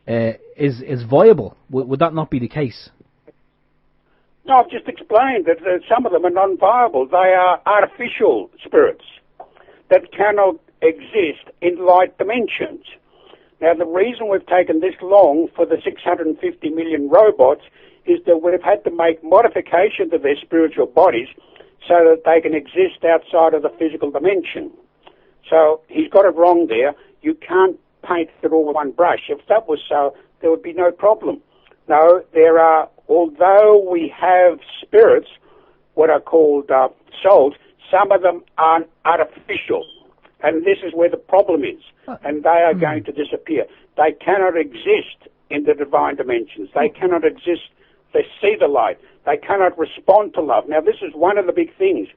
is viable. Would that not be the case? No, I've just explained that some of them are non-viable. They are artificial spirits that cannot exist in light dimensions. Now, the reason we've taken this long for the 650 million robots is that we've had to make modification to their spiritual bodies so that they can exist outside of the physical dimension. So he's got it wrong there. You can't paint it all with one brush. If that was so, there would be no problem. No, there are, although we have spirits, what are called souls, some of them are artificial. And this is where the problem is. And they are going to disappear. They cannot exist in the divine dimensions. They cannot exist. They see the light. They cannot respond to love. Now, this is one of the big things.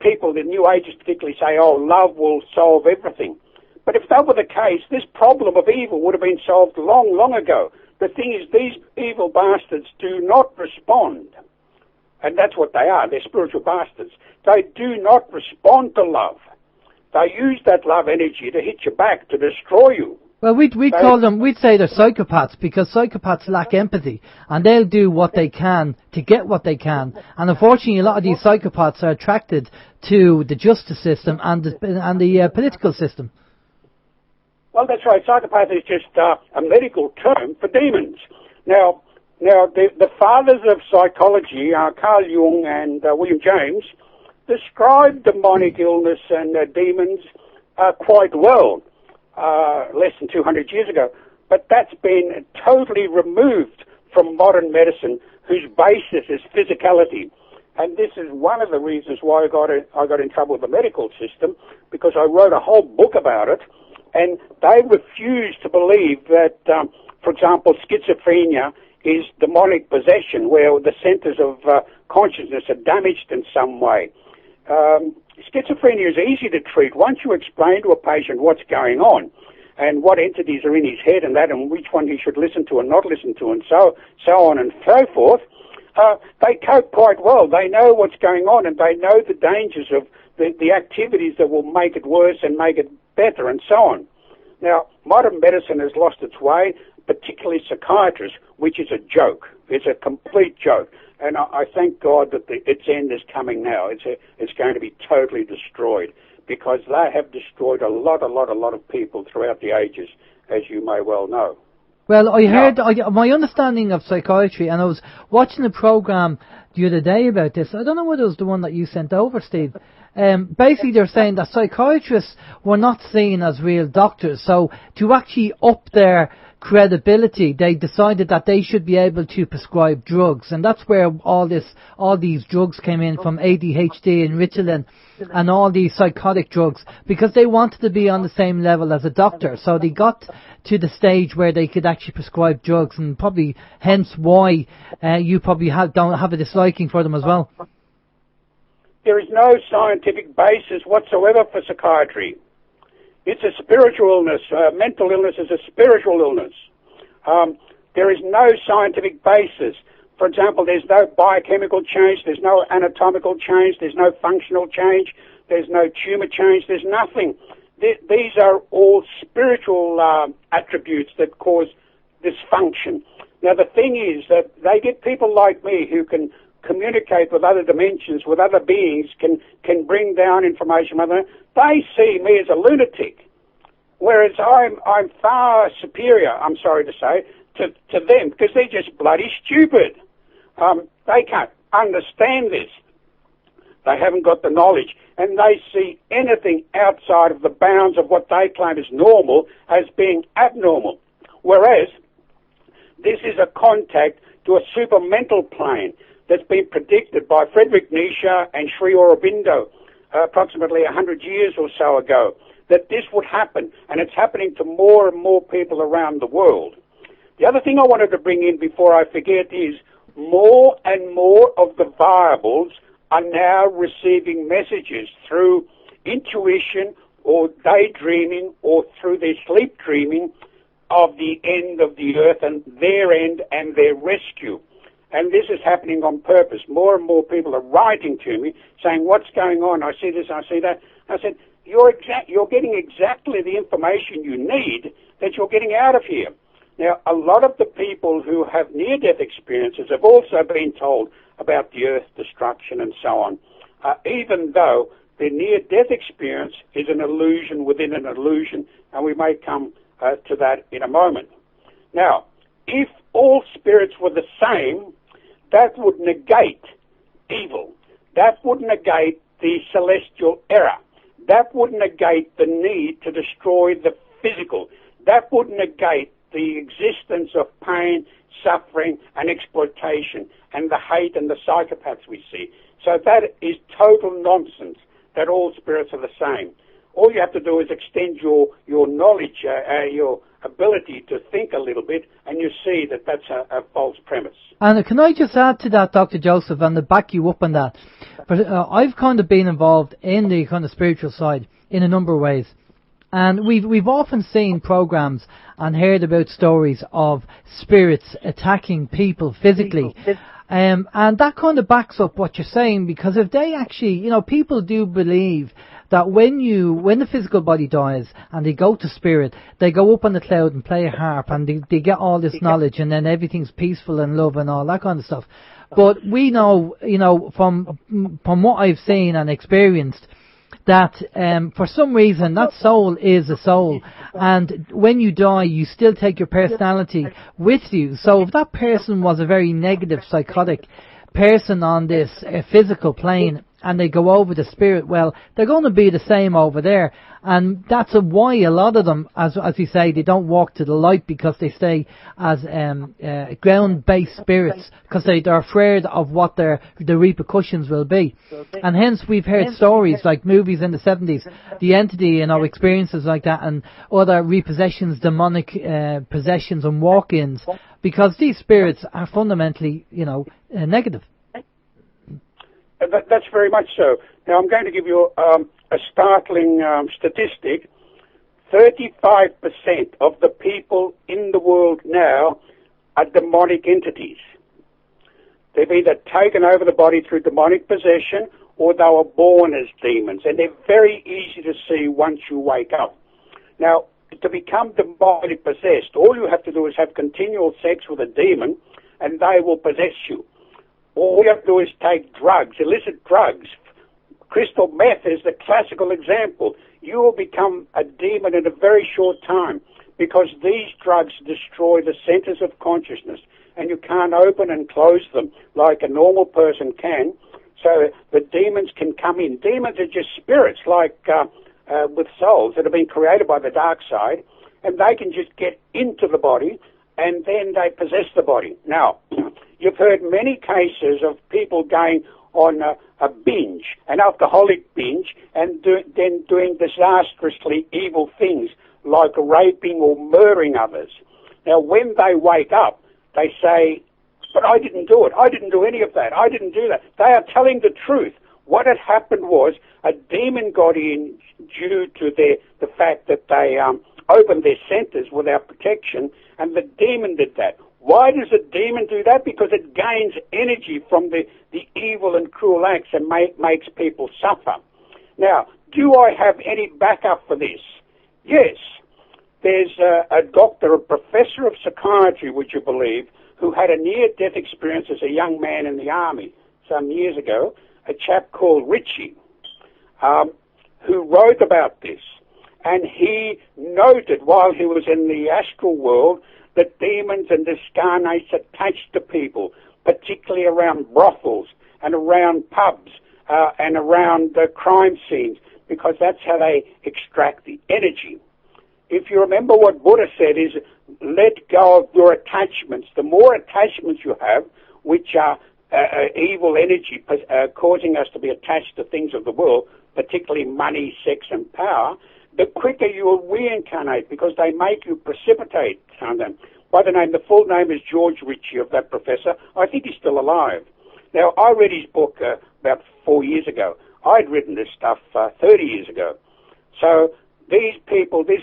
People, the New Agers particularly, say, oh, love will solve everything. But if that were the case, this problem of evil would have been solved long, long ago. The thing is, these evil bastards do not respond. And that's what they are. They're spiritual bastards. They do not respond to love. They use that love energy to hit you back, to destroy you. Well, we'd say they're psychopaths, because psychopaths lack empathy, and they'll do what they can to get what they can. And unfortunately, a lot of these psychopaths are attracted to the justice system and the political system. Well, that's right. Psychopath is just a medical term for demons. Now the fathers of psychology, Carl Jung and William James, described demonic illness and demons quite well, less than 200 years ago. But that's been totally removed from modern medicine, whose basis is physicality. And this is one of the reasons why I got in trouble with the medical system, because I wrote a whole book about it, and they refused to believe that, for example, schizophrenia is demonic possession, where the centers of consciousness are damaged in some way. Schizophrenia is easy to treat once you explain to a patient what's going on. and what entities are in his head and that, and which one he should listen to and not listen to, and so on and so forth, they cope quite well. They know what's going on, and they know the dangers of the activities that will make it worse and make it better, and so on. Now, modern medicine has lost its way, particularly psychiatrists, which is a joke. It's a complete joke. And I thank God that its end is coming now. It's going to be totally destroyed, because they have destroyed a lot of people throughout the ages, as you may well know. Well, I heard, my understanding of psychiatry, and I was watching a program the other day about this. I don't know whether it was the one that you sent over, Steve. Basically, they're saying that psychiatrists were not seen as real doctors. So to actually up their credibility, they decided that they should be able to prescribe drugs, and that's where all these drugs came in, from ADHD and Ritalin and all these psychotic drugs, because they wanted to be on the same level as a doctor. So they got to the stage where they could actually prescribe drugs, and probably hence why you probably don't have a disliking for them as well. There is no scientific basis whatsoever for psychiatry. It's a spiritual illness. Mental illness is a spiritual illness. There is no scientific basis. For example, there's no biochemical change, there's no anatomical change, there's no functional change, there's no tumor change, there's nothing. These are all spiritual attributes that cause dysfunction. Now, the thing is that they get people like me who can communicate with other dimensions, with other beings, can bring down information. They see me as a lunatic, whereas I'm far superior, I'm sorry to say, to them, because they're just bloody stupid. They can't understand this. They haven't got the knowledge, and they see anything outside of the bounds of what they claim is normal as being abnormal, whereas this is a contact to a supermental plane that's been predicted by Friedrich Nietzsche and Sri Aurobindo approximately 100 years or so ago, that this would happen, and it's happening to more and more people around the world. The other thing I wanted to bring in before I forget is more and more of the variables are now receiving messages through intuition or daydreaming or through their sleep dreaming of the end of the earth and their end and their rescue. And this is happening on purpose. More and more people are writing to me saying, what's going on? I see this, I see that. I said, you're getting exactly the information you need that you're getting out of here. Now, a lot of the people who have near-death experiences have also been told about the earth destruction and so on, even though their near-death experience is an illusion within an illusion, and we may come to that in a moment. Now, if all spirits were the same, that would negate evil. That would negate the celestial error. That would negate the need to destroy the physical. That would negate the existence of pain, suffering, and exploitation, and the hate and the psychopaths we see. So that is total nonsense, that all spirits are the same. All you have to do is extend your knowledge, your ability to think a little bit, and you see that that's a false premise. And can I just add to that, Dr. Joseph, and to back you up on that? But I've kind of been involved in the kind of spiritual side in a number of ways. And we've often seen programs and heard about stories of spirits attacking people physically. And that kind of backs up what you're saying, because if they actually, people do believe that when the physical body dies and they go to spirit, they go up on the cloud and play a harp, and they get all this knowledge, and then everything's peaceful and love and all that kind of stuff. But we know, from what I've seen and experienced, that for some reason that soul is a soul, and when you die you still take your personality with you. So if that person was a very negative psychotic person on this physical plane and they go over the spirit, well, they're going to be the same over there. And that's why a lot of them, as we say, they don't walk to the light, because they stay as ground-based spirits, because they're afraid of what the repercussions will be. And hence we've heard stories like movies in the 70s, the entity, experiences like that, and other repossessions, demonic possessions and walk-ins, because these spirits are fundamentally, negative. That's very much so. Now, I'm going to give you a startling statistic. 35% of the people in the world now are demonic entities. They've either taken over the body through demonic possession or they were born as demons, and they're very easy to see once you wake up. Now, to become demonic possessed, all you have to do is have continual sex with a demon, and they will possess you. All you have to do is take drugs, illicit drugs. Crystal meth is the classical example. You will become a demon in a very short time because these drugs destroy the centers of consciousness, and you can't open and close them like a normal person can. So the demons can come in. Demons are just spirits like with souls that have been created by the dark side, and they can just get into the body and then they possess the body. Now, you've heard many cases of people going on a binge, an alcoholic binge, and then doing disastrously evil things like raping or murdering others. Now, when they wake up, they say, but I didn't do it. I didn't do any of that. I didn't do that. They are telling the truth. What had happened was a demon got in due to the fact that they opened their centers without protection, and the demon did that. Why does a demon do that? Because it gains energy from the evil and cruel acts and makes people suffer. Now, do I have any backup for this? Yes. There's a doctor, a professor of psychiatry, would you believe, who had a near-death experience as a young man in the army some years ago, a chap called Ritchie, who wrote about this. And he noted while he was in the astral world that demons and discarnates attached to people, particularly around brothels and around pubs and around crime scenes, because that's how they extract the energy. If you remember what Buddha said is, let go of your attachments. The more attachments you have, which are evil energy causing us to be attached to things of the world, particularly money, sex, and power, the quicker you will reincarnate, because they make you precipitate. By the name, the full name is George Ritchie, of that professor. I think he's still alive. Now, I read his book about 4 years ago. I'd written this stuff 30 years ago. So these people, the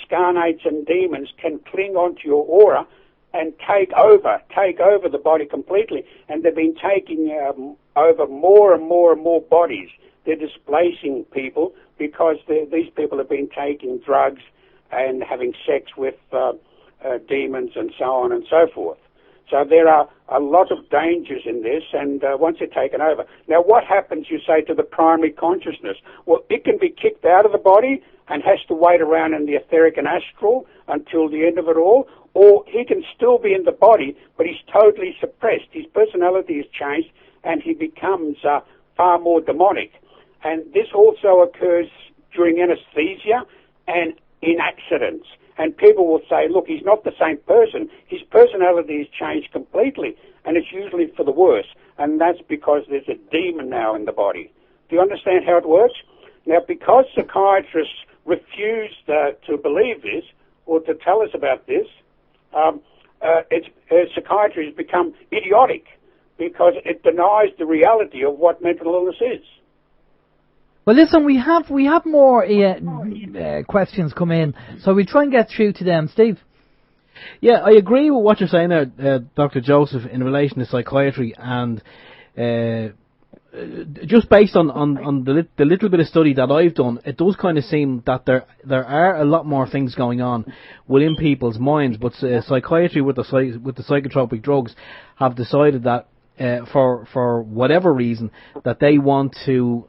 scarnates and demons can cling onto your aura and take over the body completely. And they've been taking over more and more and more bodies. They're displacing people because these people have been taking drugs and having sex with demons and so on and so forth. So there are a lot of dangers in this, and once they're taken over. Now, what happens, you say, to the primary consciousness? Well, it can be kicked out of the body and has to wait around in the etheric and astral until the end of it all, or he can still be in the body, but he's totally suppressed. His personality has changed, and he becomes far more demonic. And this also occurs during anesthesia and in accidents. And people will say, look, he's not the same person. His personality has changed completely, and it's usually for the worse. And that's because there's a demon now in the body. Do you understand how it works? Now, because psychiatrists refuse to believe this or to tell us about this, psychiatry has become idiotic because it denies the reality of what mental illness is. Well, listen, we have more questions come in, so we'll try and get through to them. Steve? Yeah, I agree with what you're saying there, Dr. Joseph, in relation to psychiatry, and just based on the little bit of study that I've done, it does kind of seem that there are a lot more things going on within people's minds, but psychiatry with the psychotropic drugs have decided that for whatever reason that they want to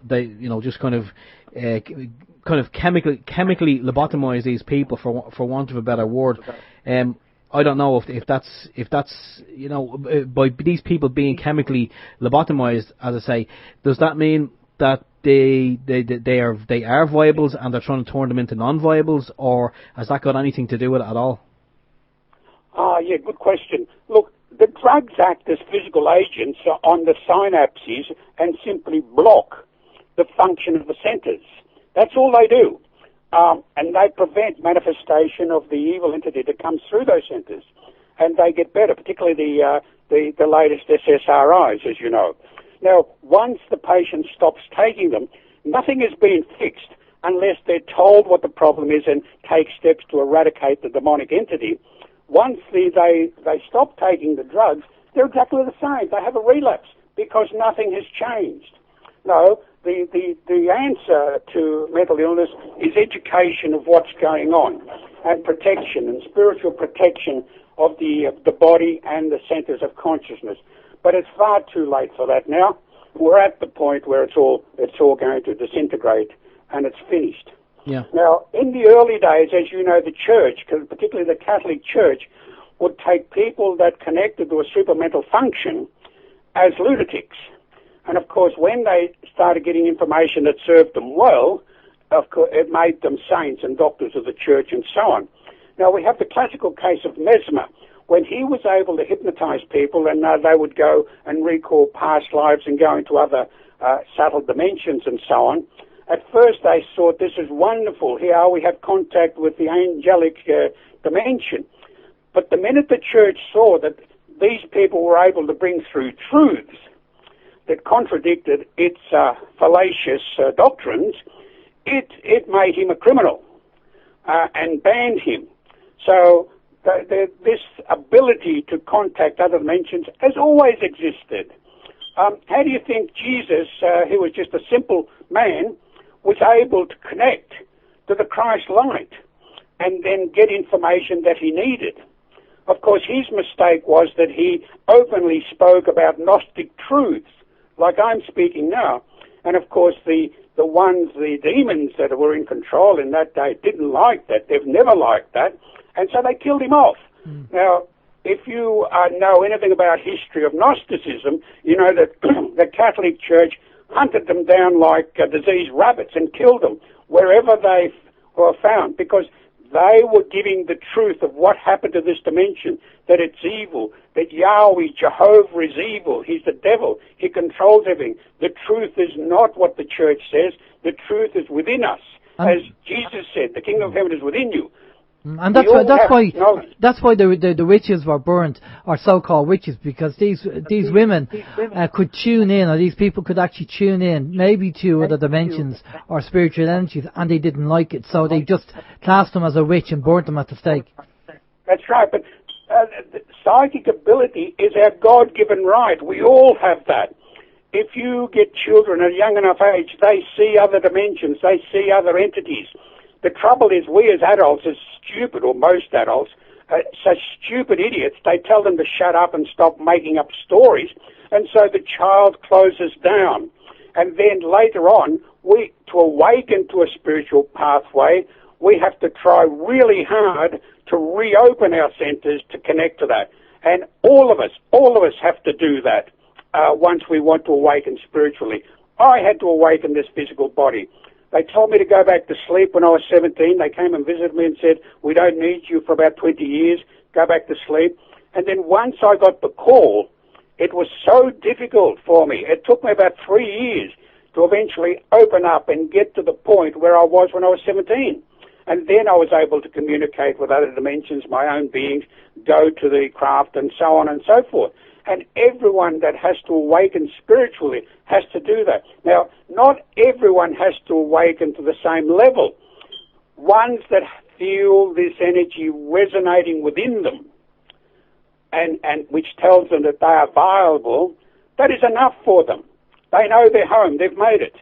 just kind of chemically lobotomize these people, for want of a better word. I don't know if that's by these people being chemically lobotomized, as I say, does that mean that they are viables and they're trying to turn them into non-viables, or has that got anything to do with it at all? Yeah, good question. Look, the drugs act as physical agents on the synapses and simply block the function of the centers. That's all they do. And they prevent manifestation of the evil entity that comes through those centers. And they get better, particularly the latest SSRIs, as you know. Now, once the patient stops taking them, nothing is being fixed. unless they're told what the problem is and take steps to eradicate the demonic entity. Once they stop taking the drugs, they're exactly the same. They have a relapse because nothing has changed. No, the answer to mental illness is education of what's going on, and protection and spiritual protection of the body and the centers of consciousness. But it's far too late for that now. We're at the point where it's all going to disintegrate, and it's finished. Yeah. Now, in the early days, as you know, the church, particularly the Catholic Church, would take people that connected to a supramental function as lunatics. And of course, when they started getting information that served them well, of course, it made them saints and doctors of the church and so on. Now, we have the classical case of Mesmer, when he was able to hypnotize people, and they would go and recall past lives and go into other subtle dimensions and so on. At first they thought, this is wonderful, here we have contact with the angelic dimension. But the minute the church saw that these people were able to bring through truths that contradicted its fallacious doctrines, it made him a criminal and banned him. So this ability to contact other dimensions has always existed. How do you think Jesus, who was just a simple man, was able to connect to the Christ light and then get information that he needed? Of course, his mistake was that he openly spoke about Gnostic truths, like I'm speaking now. And of course, the demons that were in control in that day didn't like that. They've never liked that. And so they killed him off. Now, if you know anything about history of Gnosticism, you know that the Catholic Church hunted them down like diseased rabbits and killed them wherever they were found, because they were giving the truth of what happened to this dimension, that it's evil, that Yahweh, Jehovah is evil, he's the devil, he controls everything. The truth is not what the church says, the truth is within us. As Jesus said, the kingdom of heaven is within you. And that's why the witches were burnt, or so-called witches, because these women could tune in, or these people could actually tune in, maybe to other dimensions or spiritual entities, and they didn't like it, so they just classed them as a witch and burnt them at the stake. That's right, but psychic ability is our God-given right. We all have that. If you get children at a young enough age, they see other dimensions, they see other entities. The trouble is, we as adults are stupid, or most adults, such stupid idiots. They tell them to shut up and stop making up stories, and so the child closes down. And then later on, to awaken to a spiritual pathway, we have to try really hard to reopen our centers to connect to that. And all of us have to do that once we want to awaken spiritually. I had to awaken this physical body. They told me to go back to sleep when I was 17. They came and visited me and said, we don't need you for about 20 years. Go back to sleep. And then once I got the call, it was so difficult for me. It took me about 3 years to eventually open up and get to the point where I was when I was 17. And then I was able to communicate with other dimensions, my own beings, go to the craft and so on and so forth. And everyone that has to awaken spiritually has to do that. Now, not everyone has to awaken to the same level. Ones that feel this energy resonating within them, and which tells them that they are viable, that is enough for them. They know they're home, they've made it.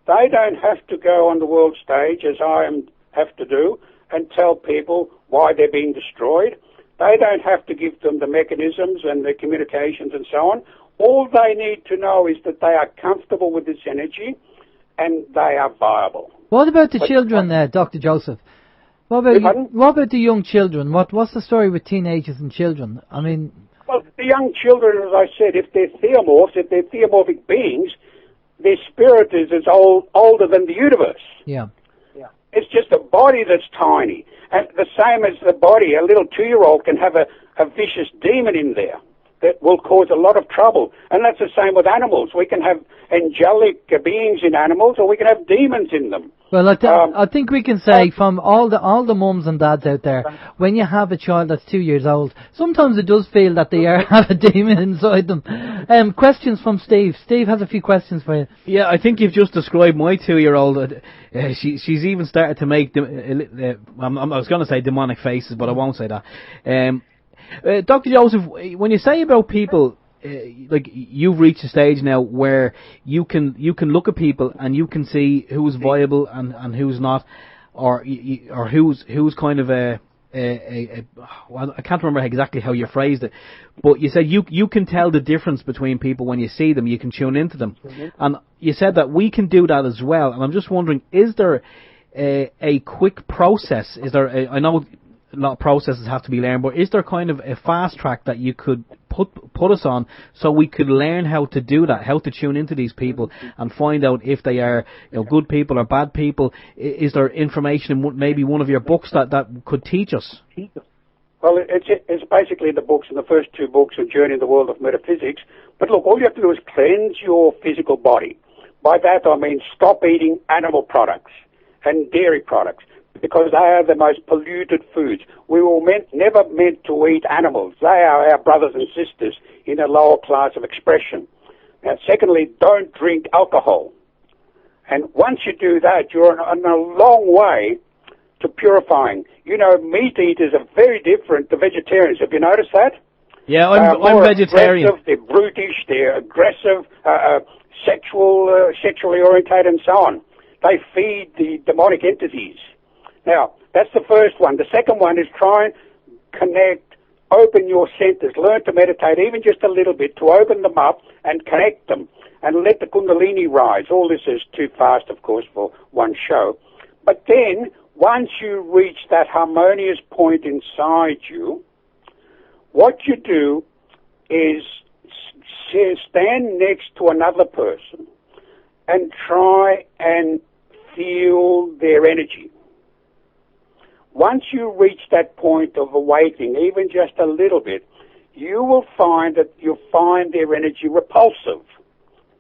They don't have to go on the world stage, as I have to do, and tell people why they're being destroyed. They don't have to give them the mechanisms and the communications and so on. All they need to know is that they are comfortable with this energy and they are viable. What about the children, Dr. Joseph? What about the young children? What's the story with teenagers and children? I mean... Well, the young children, as I said, if they're theomorphs, if they're theomorphic beings, their spirit is as older than the universe. Yeah. It's just a body that's tiny. And the same as the body, a little 2-year-old can have a vicious demon in there that will cause a lot of trouble. And that's the same with animals. We can have angelic beings in animals, or we can have demons in them. Well, I think we can say from all the mums and dads out there, when you have a child that's 2 years old, sometimes it does feel that they have a demon inside them. Questions from Steve. Steve has a few questions for you. Yeah, I think you've just described my 2-year-old. She's even started to make, I was going to say demonic faces, but I won't say that. Dr. Joseph, when you say about people, like you've reached a stage now where you can look at people and you can see who's viable and who's not, or who's kind of well, I can't remember exactly how you phrased it, but you said you can tell the difference between people when you see them. You can tune into them, and you said that we can do that as well. And I'm just wondering, is there a quick process? Is there I know a lot of processes have to be learned, but is there kind of a fast track that you could put us on so we could learn how to do that, how to tune into these people and find out if they are, good people or bad people? Is there information in maybe one of your books that could teach us? Well, it's basically the books, and the first 2 books are Journey in the World of Metaphysics. But look, all you have to do is cleanse your physical body. By that I mean stop eating animal products and dairy products, because they are the most polluted foods. We were never meant to eat animals. They are our brothers and sisters in a lower class of expression. Now, secondly, don't drink alcohol. And once you do that, you're on a long way to purifying. Meat eaters are very different to vegetarians. Have you noticed that? Yeah, I'm vegetarian. They're brutish, they're aggressive, sexually orientated, and so on. They feed the demonic entities. Now, that's the first one. The second one is try and connect, open your centers, learn to meditate even just a little bit, to open them up and connect them and let the Kundalini rise. All this is too fast, of course, for one show. But then, once you reach that harmonious point inside you, what you do is stand next to another person and try and feel their energy. Once you reach that point of awakening, even just a little bit, you will find that you'll find their energy repulsive.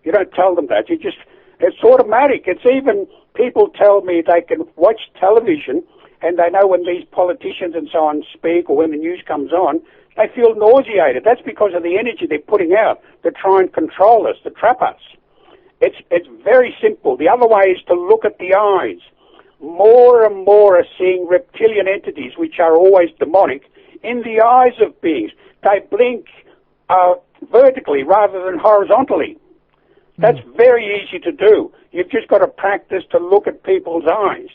You don't tell them that. It's automatic. It's even, people tell me they can watch television and they know when these politicians and so on speak, or when the news comes on, they feel nauseated. That's because of the energy they're putting out to try and control us, to trap us. It's very simple. The other way is to look at the eyes. More and more are seeing reptilian entities, which are always demonic, in the eyes of beings. They blink vertically rather than horizontally. That's very easy to do. You've just got to practice to look at people's eyes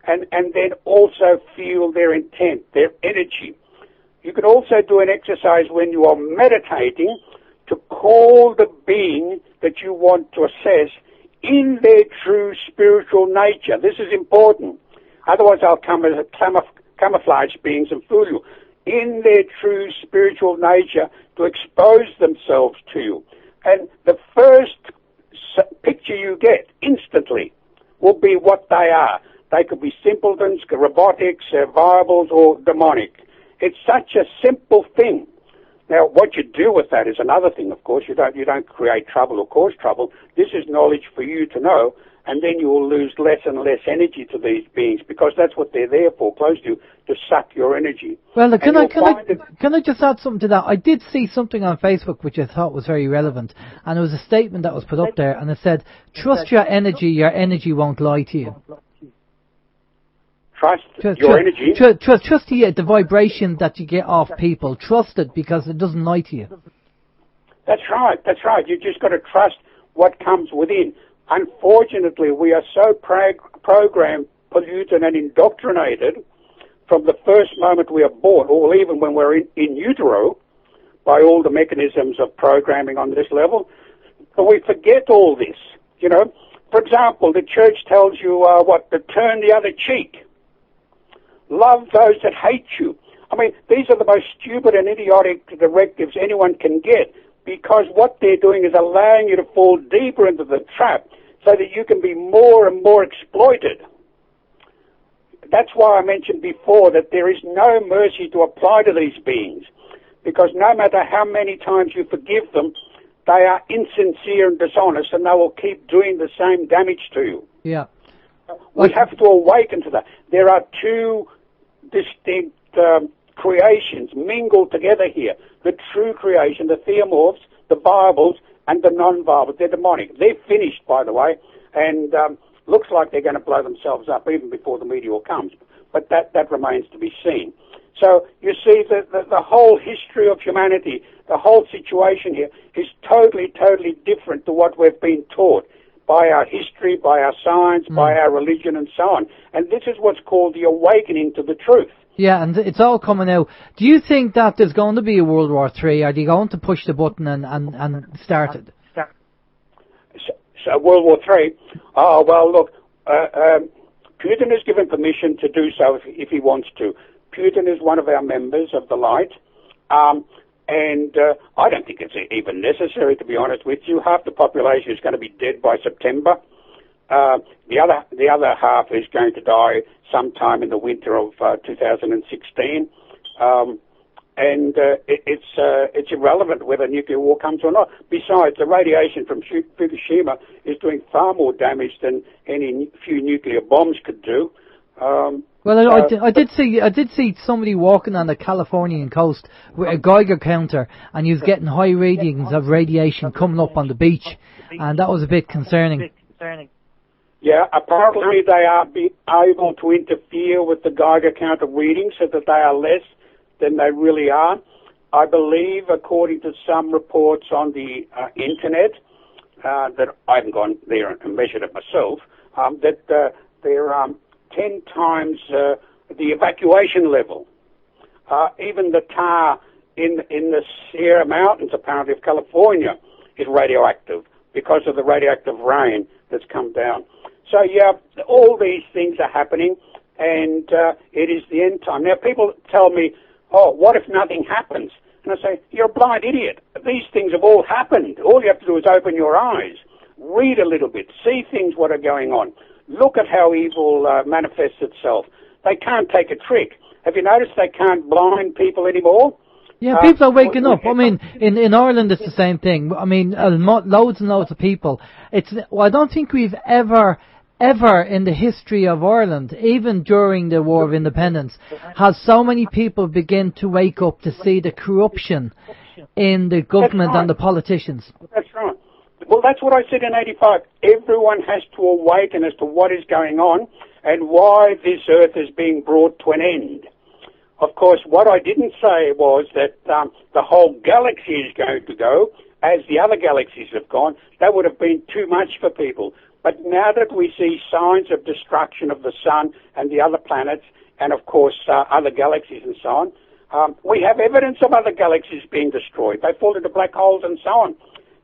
and then also feel their intent, their energy. You can also do an exercise when you are meditating to call the being that you want to assess in their true spiritual nature. This is important. Otherwise they'll come as camouflage beings and fool you. In their true spiritual nature, to expose themselves to you. And the first picture you get instantly will be what they are. They could be simpletons, robotics, viables, or demonic. It's such a simple thing. Now, what you do with that is another thing, of course. You don't create trouble or cause trouble. This is knowledge for you to know, and then you will lose less and less energy to these beings, because that's what they're there for, close to suck your energy. Well, can I just add something to that? I did see something on Facebook which I thought was very relevant, and it was a statement that was put up there, and it said, "Trust your energy won't lie to you." Trust your energy. Trust the vibration that you get off people. Trust it, because it doesn't lie to you. That's right. You just got to trust what comes within. Unfortunately, we are so programmed, polluted, and indoctrinated from the first moment we are born, or even when we're in utero, by all the mechanisms of programming on this level. But we forget all this. For example, the church tells you to turn the other cheek. Love those that hate you. I mean, these are the most stupid and idiotic directives anyone can get, because what they're doing is allowing you to fall deeper into the trap so that you can be more and more exploited. That's why I mentioned before that there is no mercy to apply to these beings, because no matter how many times you forgive them, they are insincere and dishonest, and they will keep doing the same damage to you. Yeah. We have to awaken to that. There are two distinct creations mingled together here. The true creation, the theomorphs, the Bibles, and the non-Bibles. They're demonic. They're finished, by the way, and looks like they're going to blow themselves up even before the meteor comes. But that remains to be seen. So you see the whole history of humanity, the whole situation here is totally, totally different to what we've been taught by our history, by our science, by our religion, and so on. And this is what's called the awakening to the truth. Yeah, and it's all coming out. Do you think that there's going to be a World War III? Are they going to push the button and start it? So World War III? Oh, well, look, Putin has given permission to do so if he wants to. Putin is one of our members of the Light, and I don't think it's even necessary, to be honest with you. Half the population is going to be dead by September. The other half is going to die sometime in the winter of 2016. It's irrelevant whether nuclear war comes or not. Besides, the radiation from Fukushima is doing far more damage than any few nuclear bombs could do. Well, I did see somebody walking on the Californian coast with a Geiger counter, and he was getting high readings of radiation coming up on the beach, and that was a bit concerning. Yeah, apparently they are able to interfere with the Geiger counter readings so that they are less than they really are. I believe, according to some reports on the internet, that I haven't gone there and measured it myself, that they're 10 times the evacuation level. Even the tar in the Sierra Mountains, apparently, of California is radioactive because of the radioactive rain that's come down. So, yeah, all these things are happening, and it is the end time. Now, people tell me, oh, what if nothing happens? And I say, you're a blind idiot. These things have all happened. All you have to do is open your eyes, read a little bit, see things what are going on. Look at how evil manifests itself. They can't take a trick. Have you noticed they can't blind people anymore? Yeah, people are waking up. I mean, in Ireland it's the same thing. I mean, loads and loads of people. I don't think we've ever in the history of Ireland, even during the War of Independence, has so many people begin to wake up to see the corruption in the government and the politicians. That's right. Well, that's what I said in 85. Everyone has to awaken as to what is going on and why this earth is being brought to an end. Of course, what I didn't say was that the whole galaxy is going to go, as the other galaxies have gone. That would have been too much for people. But now that we see signs of destruction of the sun and the other planets, and of course other galaxies and so on, we have evidence of other galaxies being destroyed. They fall into black holes and so on.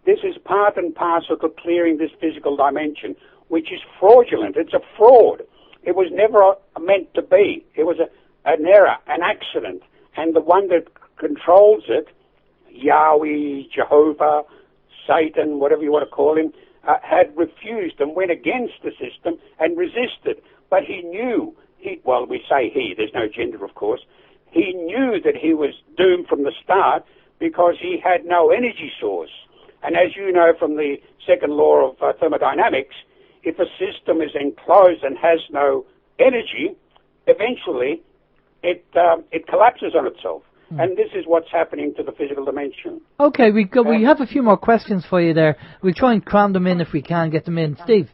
This is part and parcel to clearing this physical dimension, which is fraudulent. It's a fraud. It was never meant to be. It was an error, an accident. And the one that controls it, Yahweh, Jehovah, Satan, whatever you want to call him, had refused and went against the system and resisted. But he knew, we say he, there's no gender, of course. He knew that he was doomed from the start because he had no energy source. And as you know from the second law of thermodynamics, if a system is enclosed and has no energy, eventually it collapses on itself. And this is what's happening to the physical dimension. Okay, we have a few more questions for you there. We'll try and cram them in if we can get them in. Steve?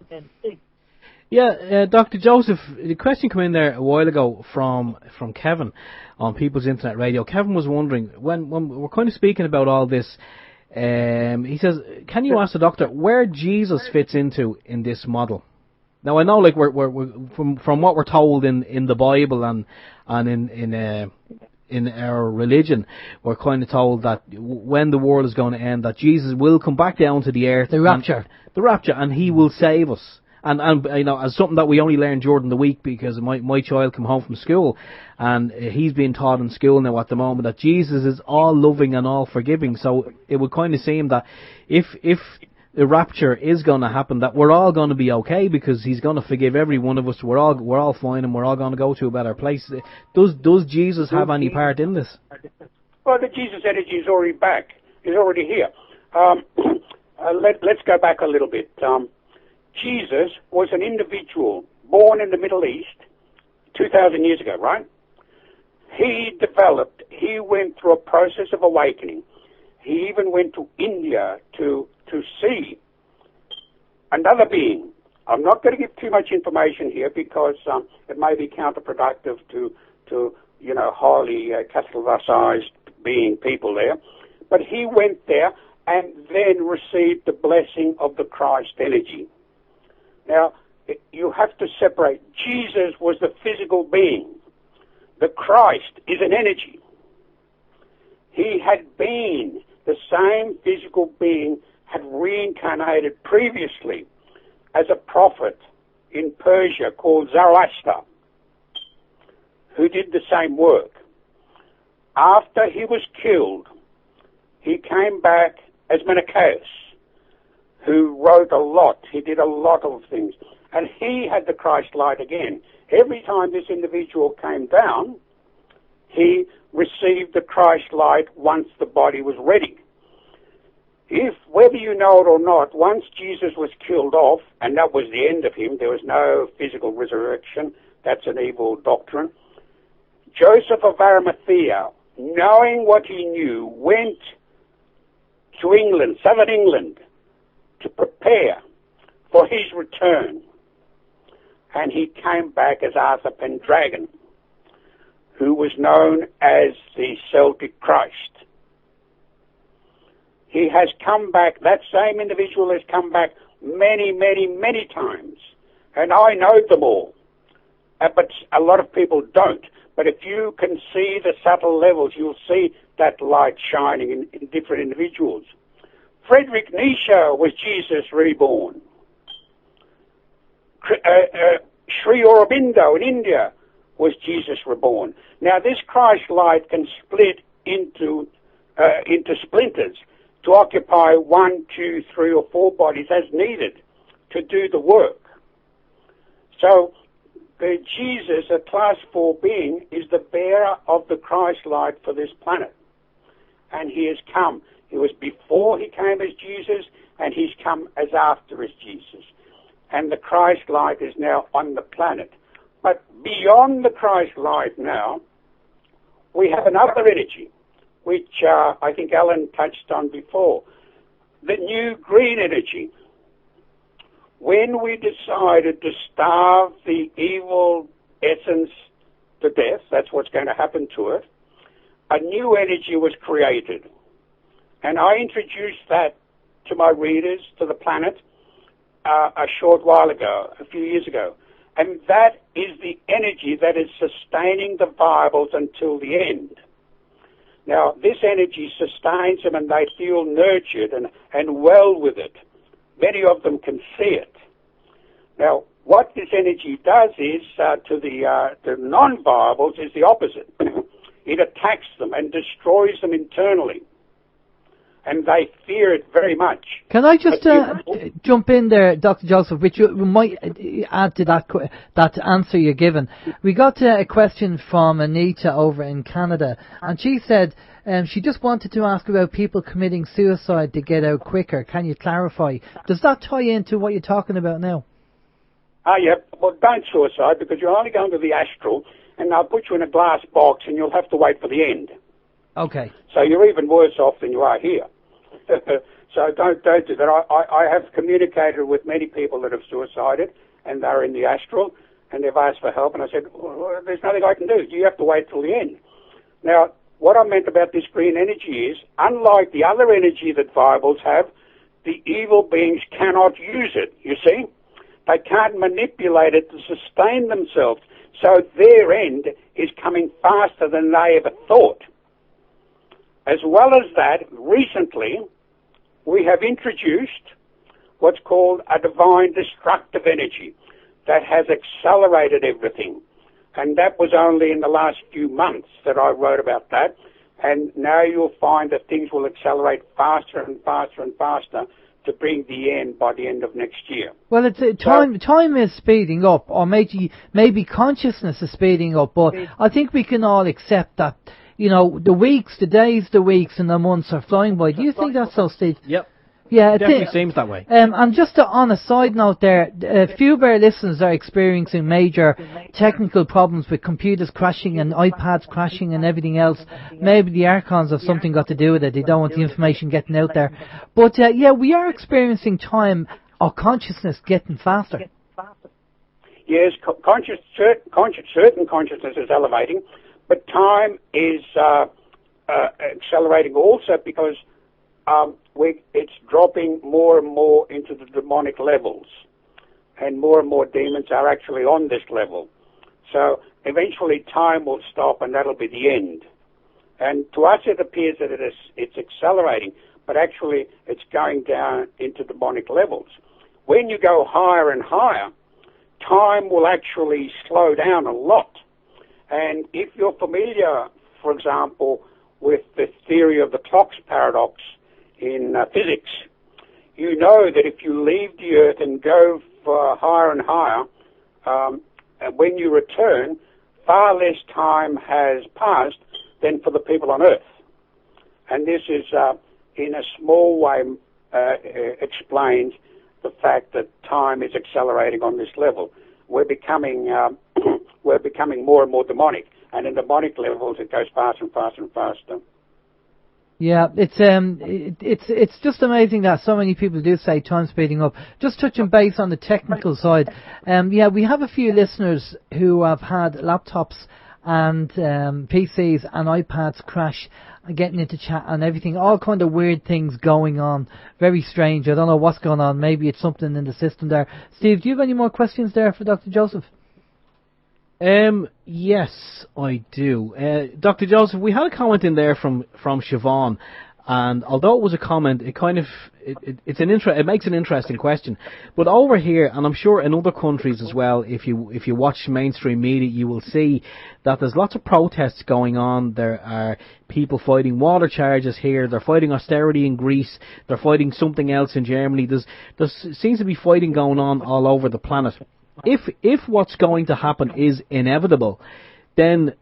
Yeah, Dr. Joseph, the question came in there a while ago from Kevin on People's Internet Radio. Kevin was wondering, when we're kind of speaking about all this, he says, can you ask the doctor where Jesus fits into in this model? Now, I know, like, we're from what we're told in the Bible and in our religion, we're kind of told that when the world is going to end, that Jesus will come back down to the earth. The rapture, and he will save us. And you know, as something that we only learned during the week, because my child came home from school, and he's being taught in school now at the moment that Jesus is all loving and all forgiving. So it would kind of seem that if the rapture is going to happen, that we're all going to be okay, because he's going to forgive every one of us. We're all fine, and we're all going to go to a better place. Does Jesus have any part in this? Well, the Jesus energy is already back. It's already here. Let's go back a little bit. Jesus was an individual born in the Middle East 2,000 years ago, right? He went through a process of awakening. He even went to India to see another being. I'm not going to give too much information here because it may be counterproductive to highly catheterized being people there. But he went there and then received the blessing of the Christ energy. Now, you have to separate. Jesus was the physical being. The Christ is an energy. He had been the same physical being, had reincarnated previously as a prophet in Persia called Zoroaster, who did the same work. After he was killed, he came back as Manichaeus, who wrote a lot. He did a lot of things. And he had the Christ light again. Every time this individual came down, he received the Christ light once the body was ready. If, whether you know it or not, once Jesus was killed off, and that was the end of him, there was no physical resurrection, that's an evil doctrine, Joseph of Arimathea, knowing what he knew, went to England, southern England, to prepare for his return. And he came back as Arthur Pendragon, who was known as the Celtic Christ. He has come back, that same individual has come back many, many, many times. And I know them all. But a lot of people don't. But if you can see the subtle levels, you'll see that light shining in different individuals. Friedrich Nietzsche was Jesus reborn. Sri Aurobindo in India was Jesus reborn. Now this Christ light can split into splinters to occupy 1, 2, 3 or 4 bodies as needed to do the work. So Jesus, a class 4 being, is the bearer of the Christ light for this planet. And he has come. He was before he came as Jesus, and he's come as after as Jesus. And the Christ light is now on the planet. But beyond the Christ light now, we have another energy, which I think Alan touched on before, the new green energy. When we decided to starve the evil essence to death, that's what's going to happen to it, a new energy was created. And I introduced that to my readers, to the planet, a short while ago, a few years ago. And that is the energy that is sustaining the viables until the end. Now, this energy sustains them and they feel nurtured and well with it. Many of them can see it. Now, what this energy does is, to the non-viables, is the opposite. It attacks them and destroys them internally. And they fear it very much. Can I just jump in there, Dr. Joseph, which you might add to that answer you're given. We got a question from Anita over in Canada, and she said she just wanted to ask about people committing suicide to get out quicker. Can you clarify? Does that tie into what you're talking about now? Yeah. Well, don't suicide, because you're only going to the astral, and they'll put you in a glass box, and you'll have to wait for the end. Okay. So you're even worse off than you are here. So don't do that. I have communicated with many people that have suicided, and they're in the astral, and they've asked for help, and I said, well, there's nothing I can do. You have to wait till the end. Now, what I meant about this green energy is, unlike the other energy that viables have, the evil beings cannot use it, you see? They can't manipulate it to sustain themselves. So their end is coming faster than they ever thought. As well as that, recently, we have introduced what's called a divine destructive energy that has accelerated everything. And that was only in the last few months that I wrote about that. And now you'll find that things will accelerate faster and faster and faster to bring the end by the end of next year. Well, it's time is speeding up, or maybe consciousness is speeding up, but I think we can all accept that, you know, the weeks, the days, the weeks and the months are flying by. Do you think that's so, Steve? Yep. Yeah, It definitely seems that way. And just on a side note there, a few of our listeners are experiencing major technical problems with computers crashing and iPads crashing and everything else. Maybe the Archons have something got to do with it. They don't want the information getting out there. But yeah, we are experiencing time or consciousness getting faster. Yes, certain consciousness is elevating, but time is accelerating also because it's dropping more and more into the demonic levels, and more demons are actually on this level. So eventually time will stop, and that'll be the end. And to us it appears that it's accelerating, but actually it's going down into demonic levels. When you go higher and higher, time will actually slow down a lot. And if you're familiar, for example, with the theory of the clocks paradox in physics, you know that if you leave the Earth and go for higher and higher, and when you return, far less time has passed than for the people on Earth. And this is, in a small way, explains the fact that time is accelerating on this level. We're becoming more and more demonic, and in demonic levels it goes faster and faster and faster. Yeah, it's just amazing that so many people do say time speeding up. Just touching base on the technical side, yeah, we have a few listeners who have had laptops and PCs and iPads crash, getting into chat and everything, all kind of weird things going on. Very strange. I don't know what's going on. Maybe it's something in the system there. Steve, do you have any more questions there for Dr. Joseph? Yes, I do. Dr. Joseph, we had a comment in there from Siobhan, and although it was a comment, it kind of it makes an interesting question. But over here, and I'm sure in other countries as well, if you watch mainstream media, you will see that there's lots of protests going on. There are people fighting water charges here. They're fighting austerity in Greece. They're fighting something else in Germany. There seems to be fighting going on all over the planet. If what's going to happen is inevitable, then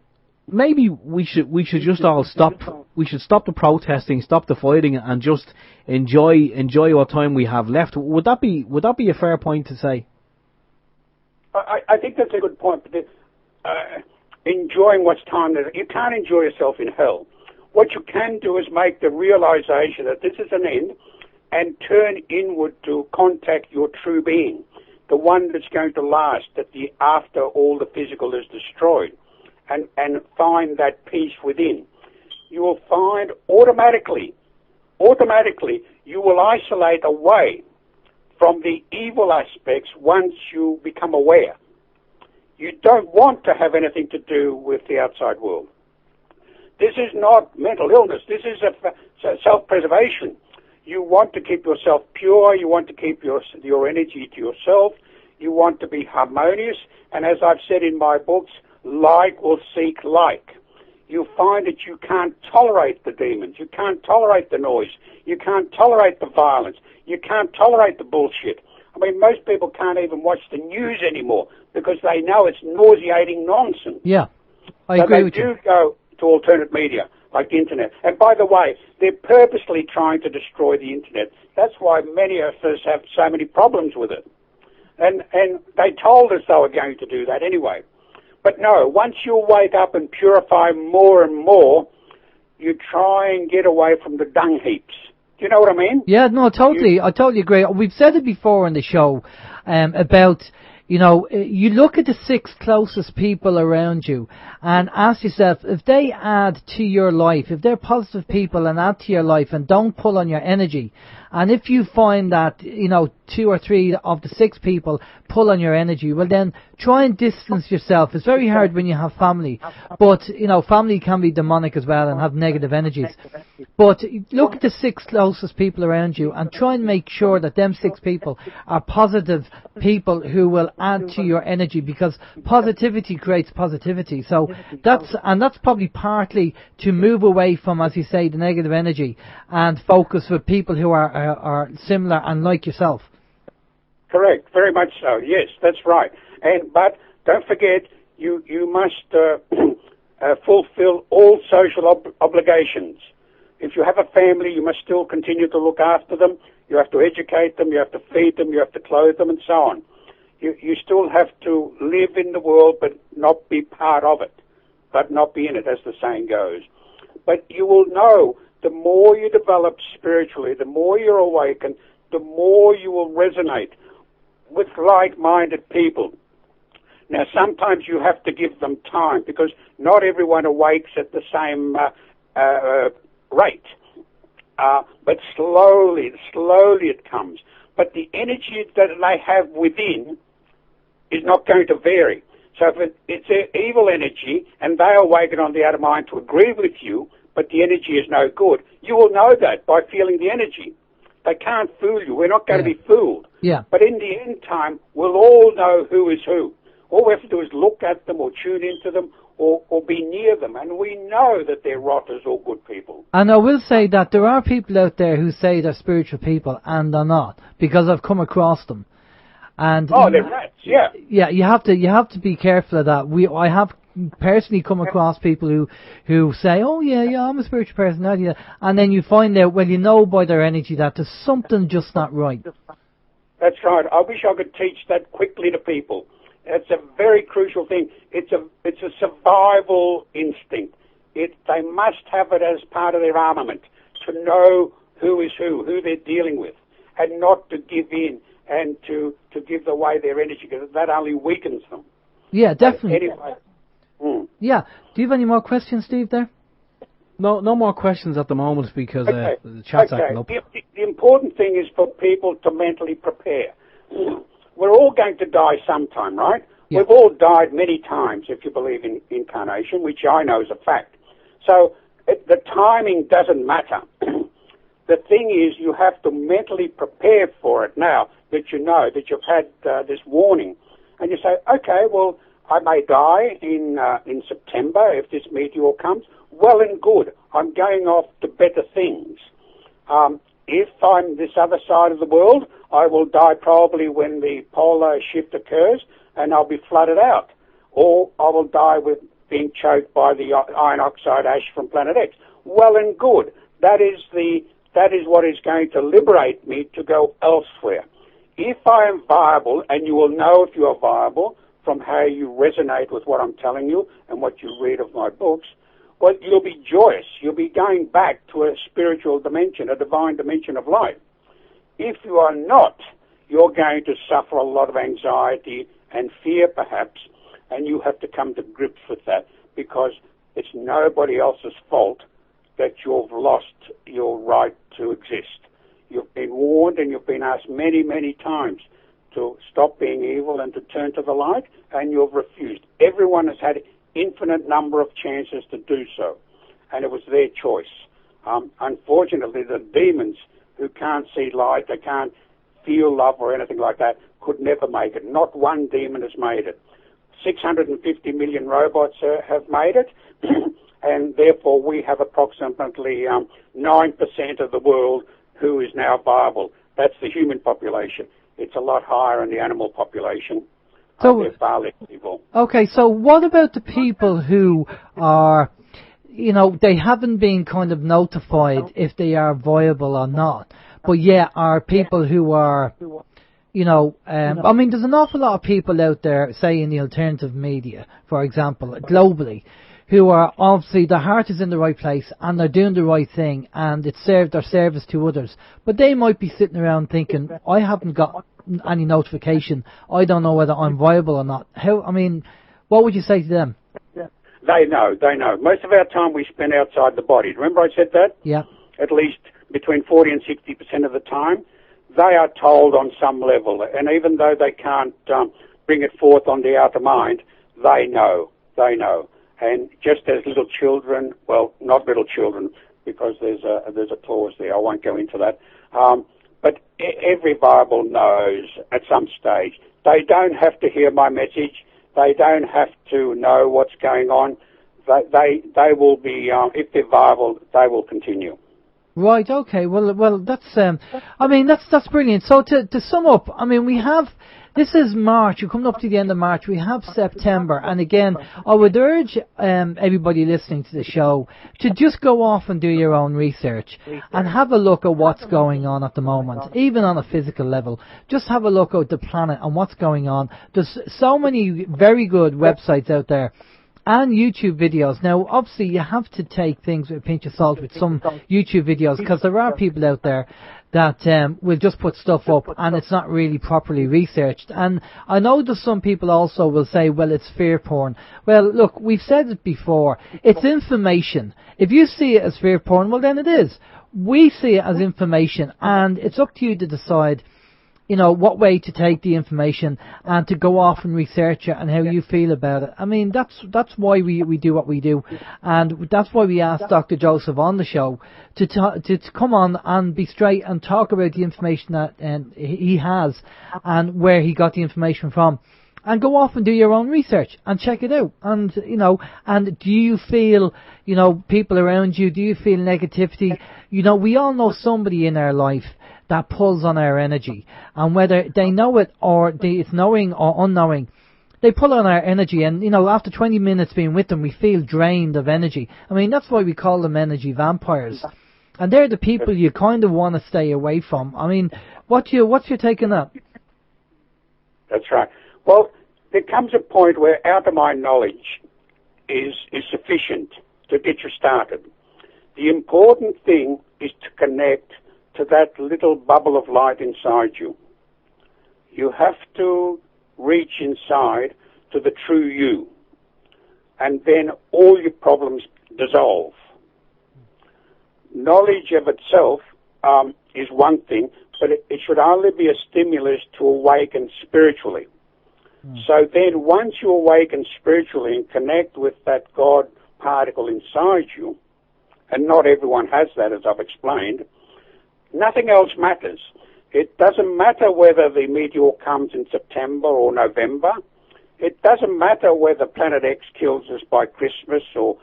maybe we should just all stop. We should stop the protesting, stop the fighting, and just enjoy what time we have left. Would that be a fair point to say? I think that's a good point. But enjoying what's time there, you can't enjoy yourself in hell. What you can do is make the realization that this is an end, and turn inward to contact your true being, the one that's going to last, after all the physical is destroyed, and find that peace within. You will find automatically, you will isolate away from the evil aspects once you become aware. You don't want to have anything to do with the outside world. This is not mental illness. This is a self-preservation. You want to keep yourself pure. You want to keep your energy to yourself. You want to be harmonious. And as I've said in my books, like will seek like. You find that you can't tolerate the demons. You can't tolerate the noise. You can't tolerate the violence. You can't tolerate the bullshit. I mean, most people can't even watch the news anymore because they know it's nauseating nonsense. Yeah, I agree with you. So they do go to alternate media, like the internet. And by the way, they're purposely trying to destroy the internet. That's why many of us have so many problems with it. And they told us they were going to do that anyway. But no, once you wake up and purify more and more, you try and get away from the dung heaps. Do you know what I mean? Yeah, no, totally. I totally agree. We've said it before on the show about, you look at the 6 closest people around you and ask yourself, if they add to your life, if they're positive people and add to your life and don't pull on your energy, and if you find that, 2 or 3 of the 6 people pull on your energy, well then try and distance yourself. It's very hard when you have family, but, family can be demonic as well and have negative energies. But look at the 6 closest people around you and try and make sure that them 6 people are positive people who will add to your energy, because positivity creates positivity. So that's probably partly to move away from, as you say, the negative energy and focus with people who are similar and like yourself. Correct, very much so. Yes, that's right. But don't forget, you must fulfill all social obligations. If you have a family, you must still continue to look after them. You have to educate them, you have to feed them, you have to clothe them, and so on. You still have to live in the world, but not be part of it, but not be in it, as the saying goes. But you will know, the more you develop spiritually, the more you're awakened, the more you will resonate with like-minded people. Now, sometimes you have to give them time, because not everyone awakes at the same rate. But slowly it comes. But the energy that they have within is not going to vary. So if it's an evil energy, and they awaken on the outer mind to agree with you, but the energy is no good, you will know that by feeling the energy. They can't fool you. We're not going to be fooled. Yeah. But in the end time, we'll all know who is who. All we have to do is look at them or tune into them or be near them, and we know that they're rotters or good people. And I will say that there are people out there who say they're spiritual people and they're not, because I've come across them. And they're rats, yeah. Yeah, you have to be careful of that. I have personally come across people who say, oh yeah, I'm a spiritual person, and then you find out, well, you know by their energy that there's something just not right. That's right. I wish I could teach that quickly to people. It's a very crucial thing. It's a survival instinct. They must have it as part of their armament to know who is who they're dealing with, and not to give in and to give away their energy, because that only weakens them. Yeah, definitely. Anyway. Yeah. Do you have any more questions, Steve, there? No more questions at the moment, because the chat's acting up. The important thing is for people to mentally prepare. We're all going to die sometime, right? Yeah. We've all died many times, if you believe in incarnation, which I know is a fact. So the timing doesn't matter. The thing is, you have to mentally prepare for it now that you know that you've had this warning. And you say, okay, well, I may die in September if this meteor comes. Well and good. I'm going off to better things. If I'm this other side of the world, I will die probably when the polar shift occurs, and I'll be flooded out. Or I will die with being choked by the iron oxide ash from Planet X. Well and good. That is what is going to liberate me to go elsewhere. If I am viable, and you will know if you are viable from how you resonate with what I'm telling you and what you read of my books, well, you'll be joyous. You'll be going back to a spiritual dimension, a divine dimension of life. If you are not, you're going to suffer a lot of anxiety and fear, perhaps, and you have to come to grips with that, because it's nobody else's fault that you've lost your right to exist. You've been warned, and you've been asked many, many times to stop being evil and to turn to the light, and you've refused. Everyone has had infinite number of chances to do so, and it was their choice. Unfortunately, the demons who can't see light, they can't feel love or anything like that, could never make it. Not one demon has made it. 650 million robots have made it, and therefore we have approximately 9% of the world who is now viable. That's the human population. It's a lot higher in the animal population. So they're far less evil. Okay, so what about the people who are, they haven't been kind of notified if they are viable or not, but yet are people who are, I mean, there's an awful lot of people out there, say in the alternative media, for example, globally, who are obviously, their heart is in the right place and they're doing the right thing and it's served their service to others. But they might be sitting around thinking, I haven't got any notification. I don't know whether I'm viable or not. What would you say to them? They know. Most of our time we spend outside the body. Remember I said that? Yeah. At least between 40 and 60% of the time. They are told on some level. And even though they can't bring it forth on the outer mind, they know. And just as little children, well, not little children, because there's a clause there. I won't go into that. But every Bible knows at some stage. They don't have to hear my message. They don't have to know what's going on. They will be, if they're viable, they will continue. Right. Okay. Well, that's that's brilliant. So to sum up, I mean, we have. This is March. We're coming up to the end of March. We have September, and again, I would urge everybody listening to the show to just go off and do your own research and have a look at what's going on at the moment, even on a physical level. Just have a look at the planet and what's going on. There's so many very good websites out there. And YouTube videos. Now, obviously, you have to take things with a pinch of salt with some YouTube videos, because there are people out there that will just put stuff up and it's not really properly researched. And I know that some people also will say, well, it's fear porn. Well, look, we've said it before. It's information. If you see it as fear porn, well, then it is. We see it as information, and it's up to you to decide, you know, what way to take the information and to go off and research it and how you feel about it. I mean, that's why we do what we do, and that's why we asked Dr. Joseph on the show to come on and be straight and talk about the information that he has and where he got the information from. And go off and do your own research and check it out. And, you know, and do you feel, you know, people around you, do you feel negativity? You know, we all know somebody in our life that pulls on our energy, and whether they know it or it's knowing or unknowing, they pull on our energy. And, you know, after 20 minutes being with them, we feel drained of energy. I mean, that's why we call them energy vampires. And they're the people you kind of want to stay away from. I mean, what's your take on that? That's right. Well, there comes a point where out of my knowledge is sufficient to get you started. The important thing is to connect to that little bubble of light inside you. You have to reach inside to the true you, and then all your problems dissolve. Knowledge of itself is one thing, but it should only be a stimulus to awaken spiritually. So then once you awaken spiritually and connect with that God particle inside you, and not everyone has that, as I've explained, nothing else matters. It doesn't matter whether the meteor comes in September or November. It doesn't matter whether Planet X kills us by Christmas or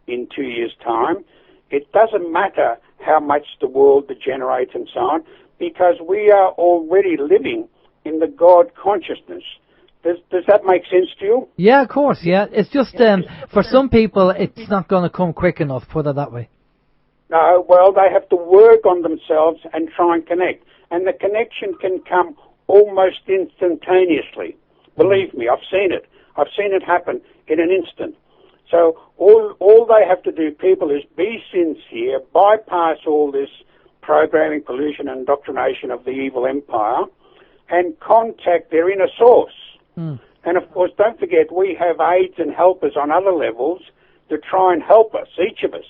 in 2 years' time. It doesn't matter how much the world degenerates and so on, because we are already living in the God consciousness. Does that make sense to you? Yeah, of course, yeah. It's just, for some people, it's not going to come quick enough, put it that way. No, well, they have to work on themselves and try and connect. And the connection can come almost instantaneously. Believe me, I've seen it. I've seen it happen in an instant. So all they have to do, people, is be sincere, bypass all this programming, pollution, and indoctrination of the evil empire, and contact their inner source. And, of course, don't forget, we have aids and helpers on other levels to try and help us, each of us,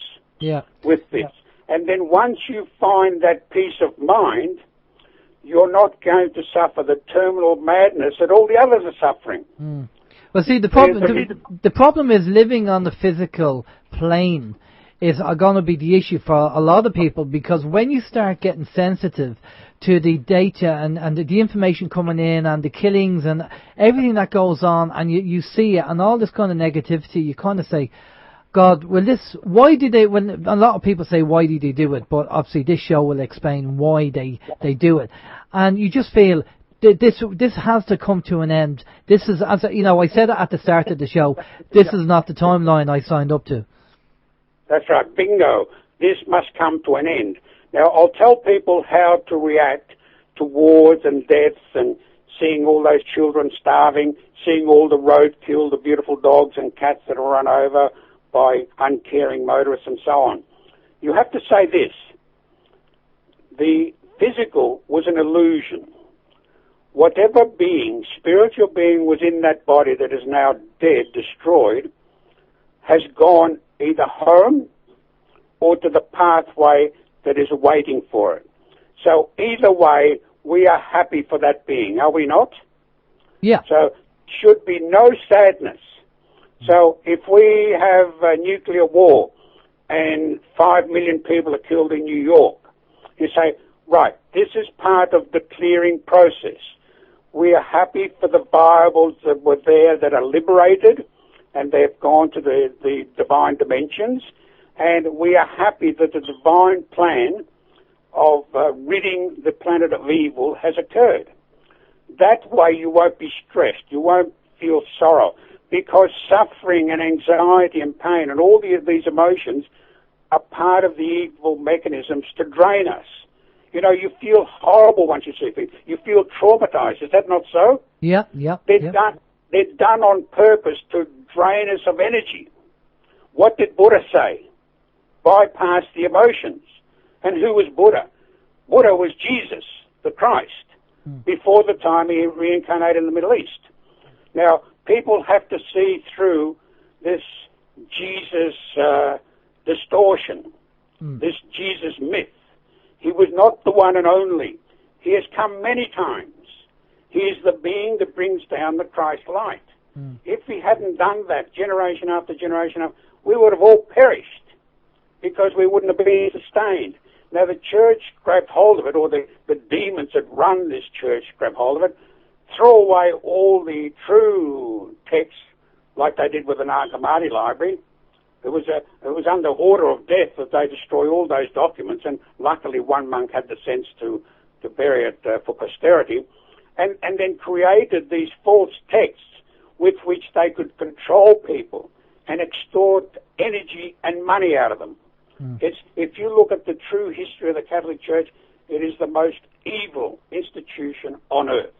with this. And then once you find that peace of mind, you're not going to suffer the terminal madness that all the others are suffering. Well, see, the problem is living on the physical plane is going to be the issue for a lot of people, because when you start getting sensitive to the data and the information coming in and the killings and everything that goes on, and you see it and all this kind of negativity, you kind of say, God, why did they, when a lot of people say, why did they do it? But obviously this show will explain why they do it. And you just feel this has to come to an end. This is, as you know, I said it at the start of the show, this is not the timeline I signed up to. That's right, bingo. This must come to an end. Now, I'll tell people how to react to wars and deaths and seeing all those children starving, seeing all the roadkill, the beautiful dogs and cats that are run over by uncaring motorists and so on. You have to say this: the physical was an illusion. Whatever being, spiritual being, was in that body that is now dead, destroyed, has gone either home or to the pathway that is waiting for it. So either way, we are happy for that being, are we not? Yeah. So should be no sadness. So if we have a nuclear war and 5 million people are killed in New York, you say, right, this is part of the clearing process. We are happy for the Bibles that were there that are liberated and they've gone to the divine dimensions. and we are happy that the divine plan of ridding the planet of evil has occurred. That way you won't be stressed, you won't feel sorrow, because suffering and anxiety and pain and all these emotions are part of the evil mechanisms to drain us. You know, you feel horrible once you see things. You feel traumatized. Is that not so? Yeah. They're done on purpose to drain us of energy. What did Buddha say? Bypass the emotions. And who was Buddha? Buddha was Jesus, the Christ, before the time he reincarnated in the Middle East. Now, people have to see through this Jesus distortion, this Jesus myth. He was not the one and only. He has come many times. He is the being that brings down the Christ light. If he hadn't done that generation after generation, we would have all perished because we wouldn't have been sustained. Now, the church grabbed hold of it, or the demons that run this church grabbed hold of it, throw away all the true texts like they did with the Nag Hammadi library. It was under order of death that they destroy all those documents, and luckily one monk had the sense to bury it for posterity, and then created these false texts with which they could control people and extort energy and money out of them. If you look at the true history of the Catholic Church, it is the most evil institution on earth.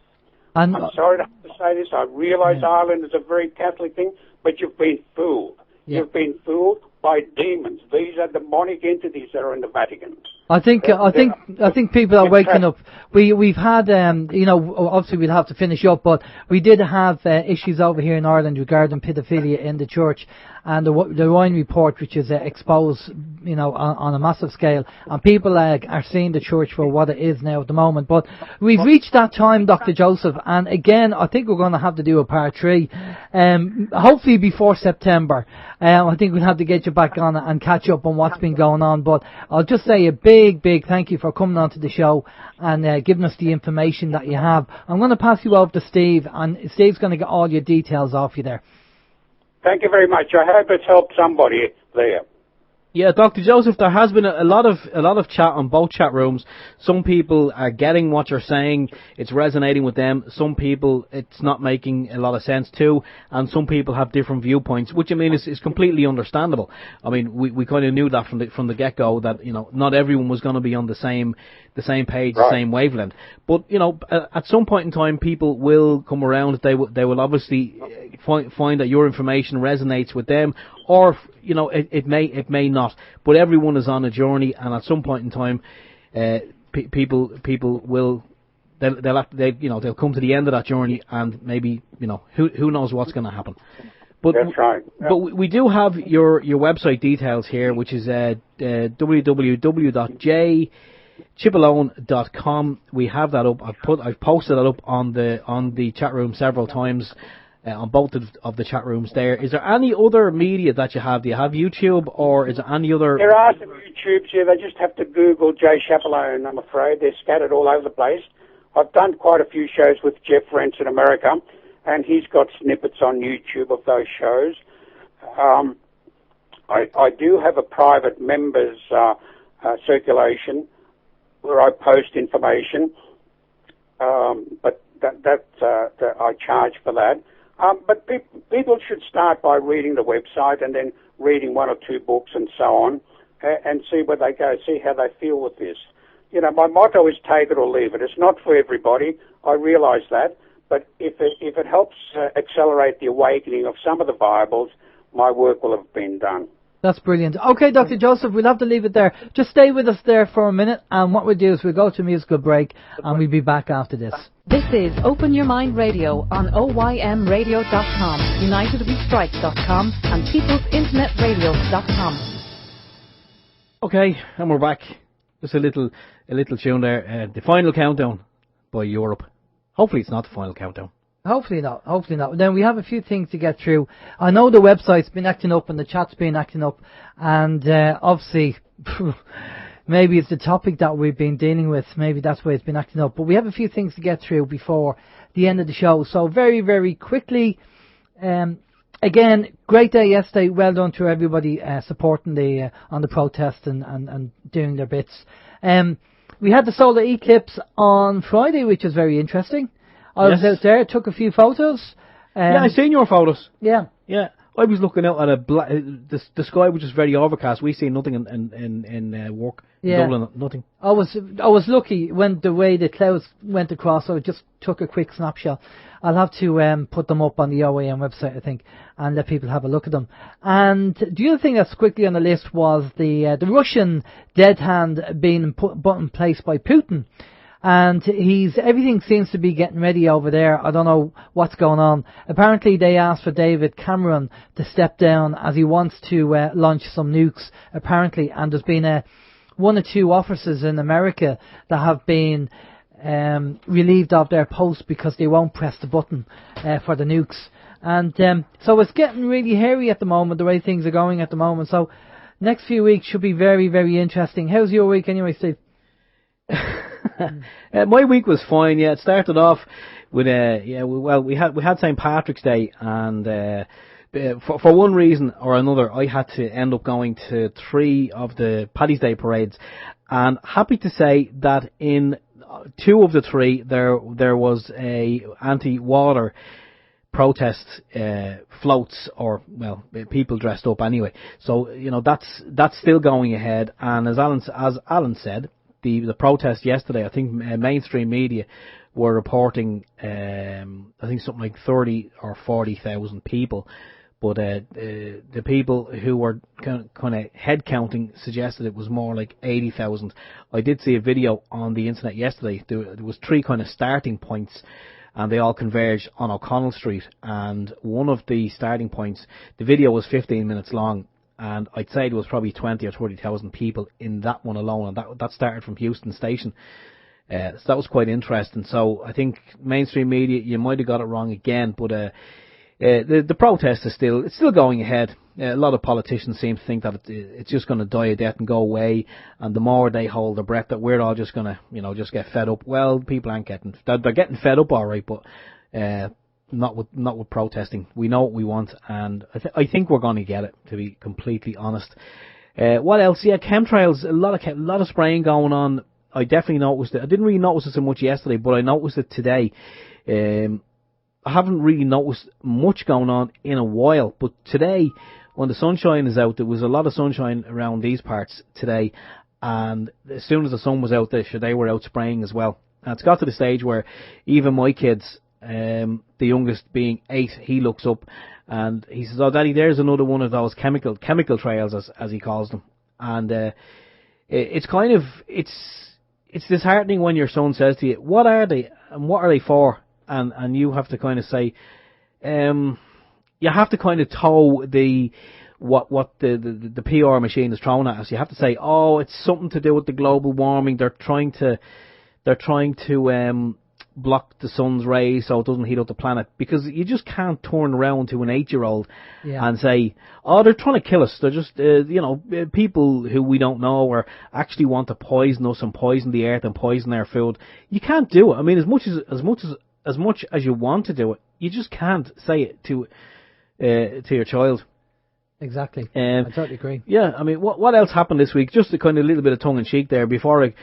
I'm sorry to have to say this. I realize Ireland is a very Catholic thing, but you've been fooled. Yeah. You've been fooled by demons. These are demonic entities that are in the Vatican. I think people are waking up. We've had obviously we'll have to finish up, but we did have issues over here in Ireland regarding pedophilia in the church, and the OYM report, which is exposed, on a massive scale, and people are seeing the church for what it is now at the moment. But we've reached that time, Dr. Joseph, and again, I think we're going to have to do a part 3, hopefully before September. I think we'll have to get you back on and catch up on what's been going on. But I'll just say a big thank you for coming on to the show and giving us the information that you have. I'm going to pass you over to Steve, and Steve's going to get all your details off you there. Thank you very much. I hope it's helped somebody there. Yeah, Dr. Joseph, there has been a lot of chat on both chat rooms. Some people are getting what you're saying, it's resonating with them. Some people it's not making a lot of sense too, and some people have different viewpoints, which I mean is completely understandable. I mean, we kind of knew that from the get go that not everyone was going to be on the same page, right, the same wavelength. But at some point in time, people will come around. They will obviously find that your information resonates with them, or it may not. But everyone is on a journey, and at some point in time, people will they'll come to the end of that journey, and maybe who knows what's going to happen. But that's right. Yeah. But we do have your website details here, which is www.chiappalone.com. We have that up. I've posted that up on the chat room several times. On both of the chat rooms there. Is there any other media that you have? Do you have YouTube, or is there any other? There are some YouTubes here. They just have to Google J. Chiappalone, I'm afraid. They're scattered all over the place. I've done quite a few shows with Jeff Rentz in America, and he's got snippets on YouTube of those shows. I do have a private members circulation where I post information, but that I charge for that. But people should start by reading the website and then reading 1 or 2 books and so on, and see where they go, see how they feel with this. My motto is take it or leave it. It's not for everybody. I realise that. But if it helps accelerate the awakening of some of the Bibles, my work will have been done. That's brilliant. Okay, Dr. Joseph, we'll have to leave it there. Just stay with us there for a minute, and what we'll do is we'll go to a musical break, and we'll be back after this. This is Open Your Mind Radio on OYMradio.com, UnitedWeStrike.com, and PeoplesInternetRadio.com. Okay, and we're back. Just a little tune there. The Final Countdown by Europe. Hopefully it's not the final countdown. Hopefully not. Then we have a few things to get through. I know the website's been acting up and the chat's been acting up, and obviously maybe it's the topic that we've been dealing with. Maybe that's why it's been acting up. But we have a few things to get through before the end of the show. So very, very quickly, again, great day yesterday. Well done to everybody supporting on the protest and doing their bits. We had the solar eclipse on Friday, which was very interesting. I was out there, took a few photos. I seen your photos. Yeah. I was looking out at the sky was just very overcast. We see nothing in work. Yeah. Dublin, nothing. I was lucky when the way the clouds went across. I just took a quick snapshot. I'll have to put them up on the OYM website, I think, and let people have a look at them. And the other thing that's quickly on the list was the Russian dead hand being put in place by Putin. And everything seems to be getting ready over there. I don't know what's going on. Apparently they asked for David Cameron to step down as he wants to launch some nukes, apparently. And there's been one or two officers in America that have been relieved of their post because they won't press the button for the nukes. And so it's getting really hairy at the moment, the way things are going at the moment. So next few weeks should be very, very interesting. How's your week anyway, Steve? My week was fine. Yeah, it started off with we had St. Patrick's Day, and for one reason or another, I had to end up going to 3 of the Paddy's Day parades, and happy to say that in 2 of the 3 there was a anti-water protest floats, or people dressed up anyway. So that's still going ahead, and as Alan said. The protest yesterday, I think mainstream media were reporting, I think something like 30 or 40,000 people, but the people who were kind of head counting suggested it was more like 80,000. I did see a video on the internet yesterday. There was 3 kind of starting points, and they all converged on O'Connell Street. And one of the starting points, the video was 15 minutes long. And I'd say there was probably 20 or 30,000 people in that one alone, and that started from Houston Station. So that was quite interesting. So I think mainstream media, you might have got it wrong again, but the protest is still going ahead. A lot of politicians seem to think that it's just going to die a death and go away, and the more they hold their breath, that we're all just going to just get fed up. Well, people aren't they're getting fed up, all right, but not with protesting. We know what we want, and I think we're going to get it, to be completely honest. What else? Yeah, chemtrails. A lot of spraying going on. I definitely noticed it. I didn't really notice it so much yesterday, but I noticed it today. I haven't really noticed much going on in a while, but today, when the sunshine is out, there was a lot of sunshine around these parts today, and as soon as the sun was out there, they were out spraying as well. And it's got to the stage where even my kids, the youngest being 8, he looks up and he says, "Oh, Daddy, there's another one of those chemical trails," as he calls them. And it's kind of it's disheartening when your son says to you, "What are they and what are they for?" And you have to kind of say, you have to kind of toe what the PR machine is throwing at us. You have to say, "Oh, it's something to do with the global warming. They're trying to block the sun's rays so it doesn't heat up the planet," because you just can't turn around to an 8-year-old and say, "Oh, they're trying to kill us. They're just people who we don't know or actually want to poison us and poison the earth and poison our food." You can't do it. I mean, as much as you want to do it, you just can't say it to your child. Exactly. I totally agree. Yeah, I mean, what else happened this week? Just a kind of little bit of tongue in cheek there before I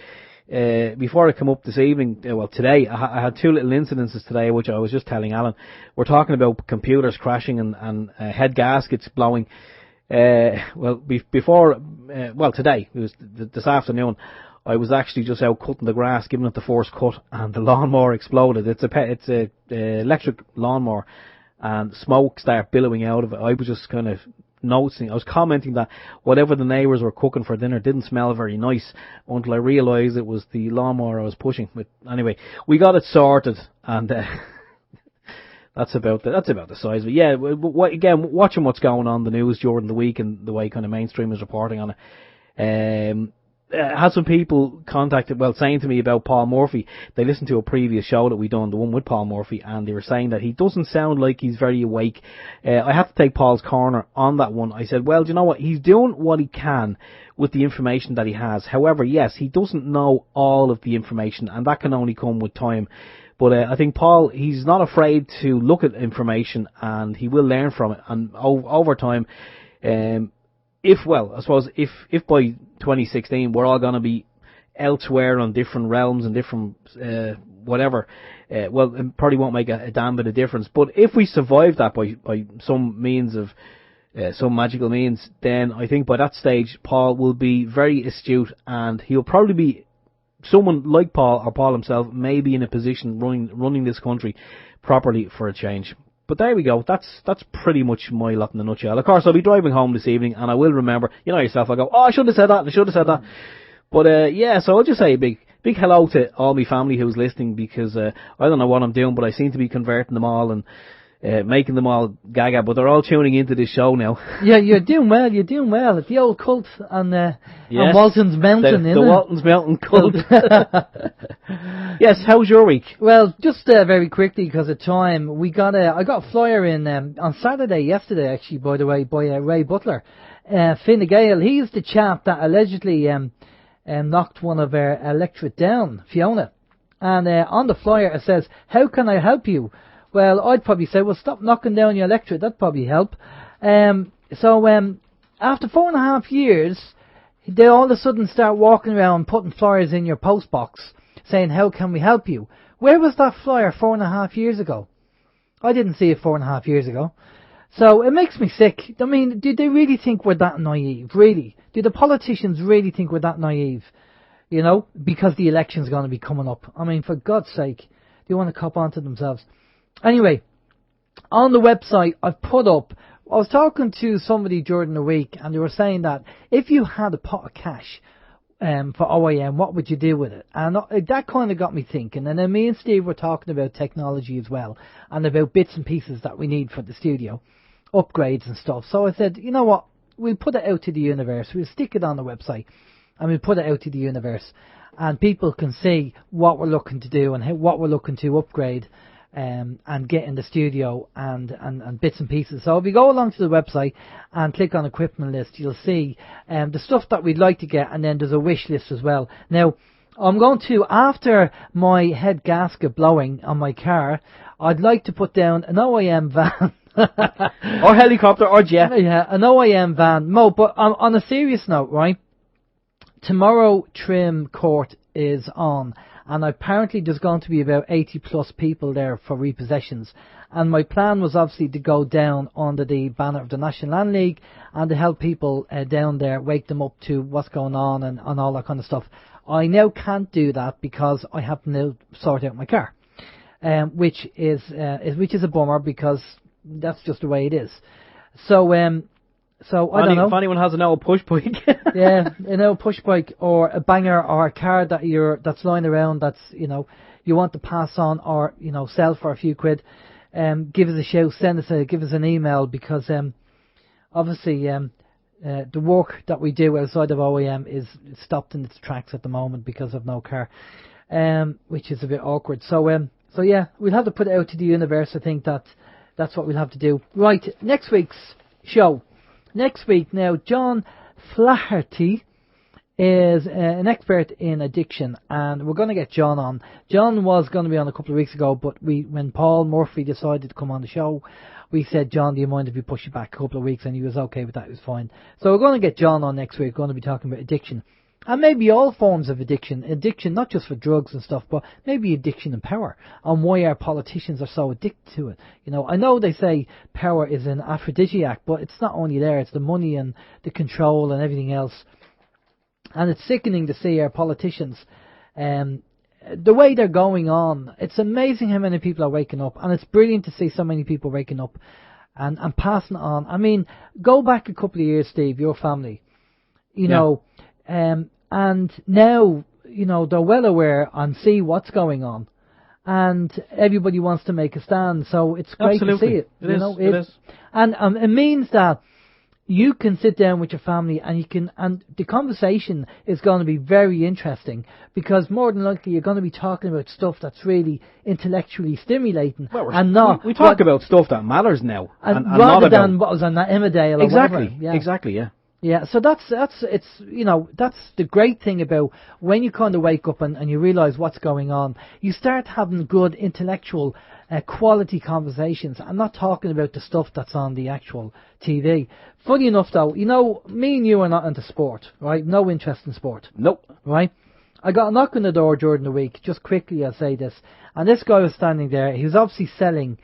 come up this evening. Today I had 2 little incidences today, which I was just telling Alan. We're talking about computers crashing and head gaskets blowing. Today, it was this afternoon. I was actually just out cutting the grass, giving it the first cut, and the lawnmower exploded. It's a electric lawnmower, and smoke started billowing out of it. I was just kind of noticing. I was commenting that whatever the neighbours were cooking for dinner didn't smell very nice until I realised it was the lawnmower I was pushing. But anyway, we got it sorted, and that's about the size of it. Yeah, again, watching what's going on in the news during the week and the way kind of mainstream is reporting on it. had some people saying to me about Paul Murphy. They listened to a previous show that we done, the one with Paul Murphy, and they were saying that he doesn't sound like he's very awake. I have to take Paul's corner on that one. I said, well, do you know what? He's doing what he can with the information that he has. However, yes, he doesn't know all of the information, and that can only come with time. But I think Paul, he's not afraid to look at information, and he will learn from it. And over time, if by 2016 we're all going to be elsewhere on different realms and different whatever, it probably won't make a damn bit of difference. But if we survive that by some means of some magical means, then I think by that stage Paul will be very astute, and he'll probably be someone like Paul, or Paul himself, may be in a position running this country properly for a change. But there we go. That's pretty much my lot in a nutshell. Of course, I'll be driving home this evening, and I will remember. You know yourself. I go, I should have said that. And I should have said that. But yeah. So I'll just say a big hello to all my family who's listening, because I don't know what I'm doing, but I seem to be converting them all and making them all gaga. But they're all tuning into this show now. Yeah, you're doing well. You're doing well. It's the old cult and Walton's Mountain, the Walton's Mountain cult. Yes, how's your week? Well, just very quickly, because of time, I got a flyer in on yesterday actually, by the way, by Ray Butler. Fine Gael, he's the chap that allegedly knocked one of our electorate down, Fiona. And on the flyer it says, how can I help you? Well, I'd probably say, well, stop knocking down your electorate, that'd probably help. So after 4.5 years, they all of a sudden start walking around putting flyers in your post box saying, how can we help you? Where was that flyer 4.5 years ago? I didn't see it 4.5 years ago. So it makes me sick. I mean, do they really think we're that naive? Really? Do the politicians really think we're that naive? You know, because the election's going to be coming up. I mean, for God's sake, they want to cop onto themselves. Anyway, on the website, I've put up, I was talking to somebody during the week, and they were saying that if you had a pot of cash for OYM, what would you do with it? And that kind of got me thinking. And then me and Steve were talking about technology as well, and about bits and pieces that we need for the studio, upgrades and stuff. So I said, you know what, we'll put it out to the universe. We'll stick it on the website, and we'll put it out to the universe, and people can see what we're looking to do and what we're looking to upgrade and get in the studio and bits and pieces. So if you go along to the website and click on equipment list, you'll see the stuff that we'd like to get, and then there's a wish list as well. Now, I'm going to, after my head gasket blowing on my car, I'd like to put down an OYM van. Or helicopter or jet. Yeah, an OYM van. But on a serious note, right? Tomorrow Trim Court is on, and apparently there's going to be about 80 plus people there for repossessions. And my plan was obviously to go down under the banner of the National Land League and to help people down there, wake them up to what's going on and all that kind of stuff. I now can't do that because I have to now sort out my car, which is a bummer, because that's just the way it is. So I don't know. If anyone has an old push bike, yeah, an old push bike or a banger or a car that's lying around, that's, you know, you want to pass on or, you know, sell for a few quid, give us a shout, give us an email, because obviously the work that we do outside of OEM is stopped in its tracks at the moment because of no car, which is a bit awkward. So yeah, we'll have to put it out to the universe. I think that's what we'll have to do. Right, next week's show. Next week, now, John Flaherty is an expert in addiction, and we're going to get John on. John was going to be on a couple of weeks ago, but when Paul Murphy decided to come on the show, we said, John, do you mind if we push it back a couple of weeks? And he was okay with that. It was fine. So we're going to get John on next week. We're going to be talking about addiction. And maybe all forms of addiction. Addiction, not just for drugs and stuff, but maybe addiction and power, and why our politicians are so addicted to it. You know, I know they say power is an aphrodisiac, but it's not only there, it's the money and the control and everything else. And it's sickening to see our politicians, the way they're going on. It's amazing how many people are waking up, and it's brilliant to see so many people waking up and passing it on. I mean, go back a couple of years, Steve, your family, you know, and now, you know, they're well aware and see what's going on, and everybody wants to make a stand. So it's great to see it. It is. And it means that, you can sit down with your family and the conversation is going to be very interesting, because more than likely you're going to be talking about stuff that's really intellectually stimulating, well, we talk about stuff that matters now, and not rather about than what was on that Emmerdale or exactly, whatever. Yeah. exactly, yeah. Yeah, so that's it's that's the great thing about when you kind of wake up and you realise what's going on. You start having good intellectual quality conversations. I'm not talking about the stuff that's on the actual TV. Funny enough though, me and you are not into sport, right? No interest in sport. Nope. Right? I got a knock on the door during the week. Just quickly I'll say this. And this guy was standing there. He was obviously selling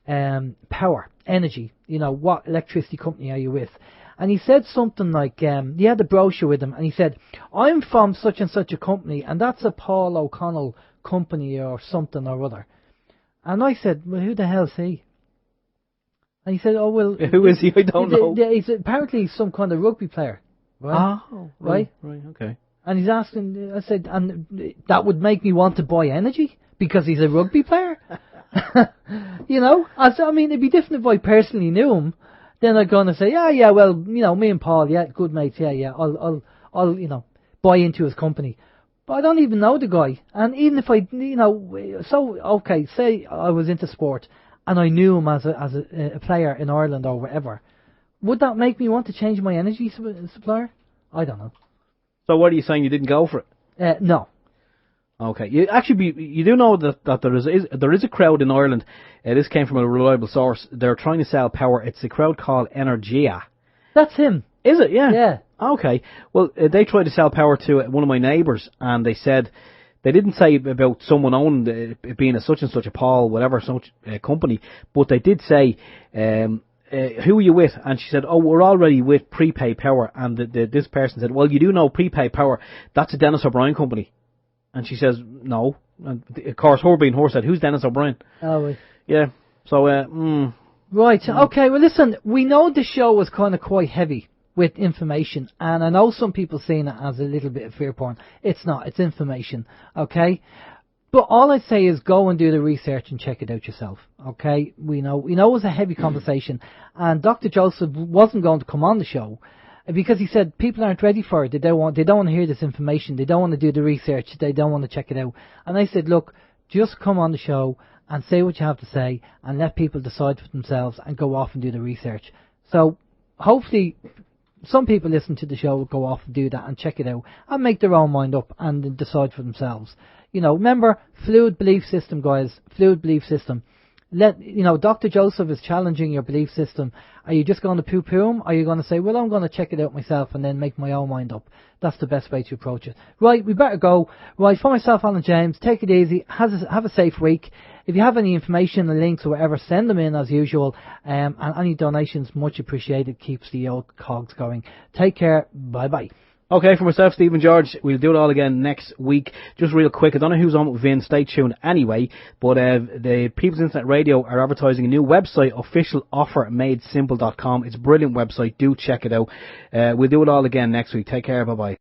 power, energy. What electricity company are you with? And he said something like, he had the brochure with him, and he said, I'm from such and such a company, and that's a Paul O'Connell company or something or other. And I said, well, who the hell's he? And he said, oh, well... Who is he? I don't know. He's apparently some kind of rugby player. Right? Oh, right, okay. And he's asking, I said, and that would make me want to buy energy because he's a rugby player? I mean, it'd be different if I personally knew him. Then I'm going to say, yeah, well, me and Paul, yeah, good mates, yeah, I'll buy into his company. But I don't even know the guy. And even if I, okay, say I was into sport and I knew him as a player in Ireland or wherever, would that make me want to change my energy supplier? I don't know. So what are you saying, you didn't go for it? No. Okay, you do know that there is a crowd in Ireland. This came from a reliable source. They're trying to sell power. It's a crowd called Energia. That's him. Is it? Yeah. Yeah. Okay. Well, they tried to sell power to one of my neighbours, and they said they didn't say about someone owning it being a such and such a Paul whatever such company, but they did say. Who are you with? And she said, oh, we're already with Prepaid Power. And this person said, well, you do know Prepaid Power. That's a Dennis O'Brien company. And she says, no. And of course, her being her said, who's Dennis O'Brien? Oh, right. Yeah. So, Right. Okay. Well, listen, we know the show was kind of quite heavy with information. And I know some people seeing it as a little bit of fear porn. It's not. It's information. Okay? But all I'd say is go and do the research and check it out yourself. Okay? We know it was a heavy conversation. And Dr. Joseph wasn't going to come on the show, because he said people aren't ready for it. They don't want to hear this information. They don't want to do the research. They don't want to check it out. And I said, look, just come on the show and say what you have to say and let people decide for themselves and go off and do the research. So hopefully some people listen to the show will go off and do that and check it out and make their own mind up and then decide for themselves. Remember, fluid belief system, guys. Fluid belief system. Dr. Joseph is challenging your belief system. Are you just going to poo-poo him? Or are you going to say, well, I'm going to check it out myself and then make my own mind up? That's the best way to approach it. Right, we better go. Right, for myself, Alan James, take it easy. Have a safe week. If you have any information and links or whatever, send them in as usual. And any donations, much appreciated. Keeps the old cogs going. Take care. Bye-bye. Okay, for myself, Stephen George, we'll do it all again next week. Just real quick, I don't know who's on with Vin, stay tuned anyway, but the People's Internet Radio are advertising a new website, officialoffermadesimple.com. It's a brilliant website, do check it out. We'll do it all again next week. Take care, bye-bye.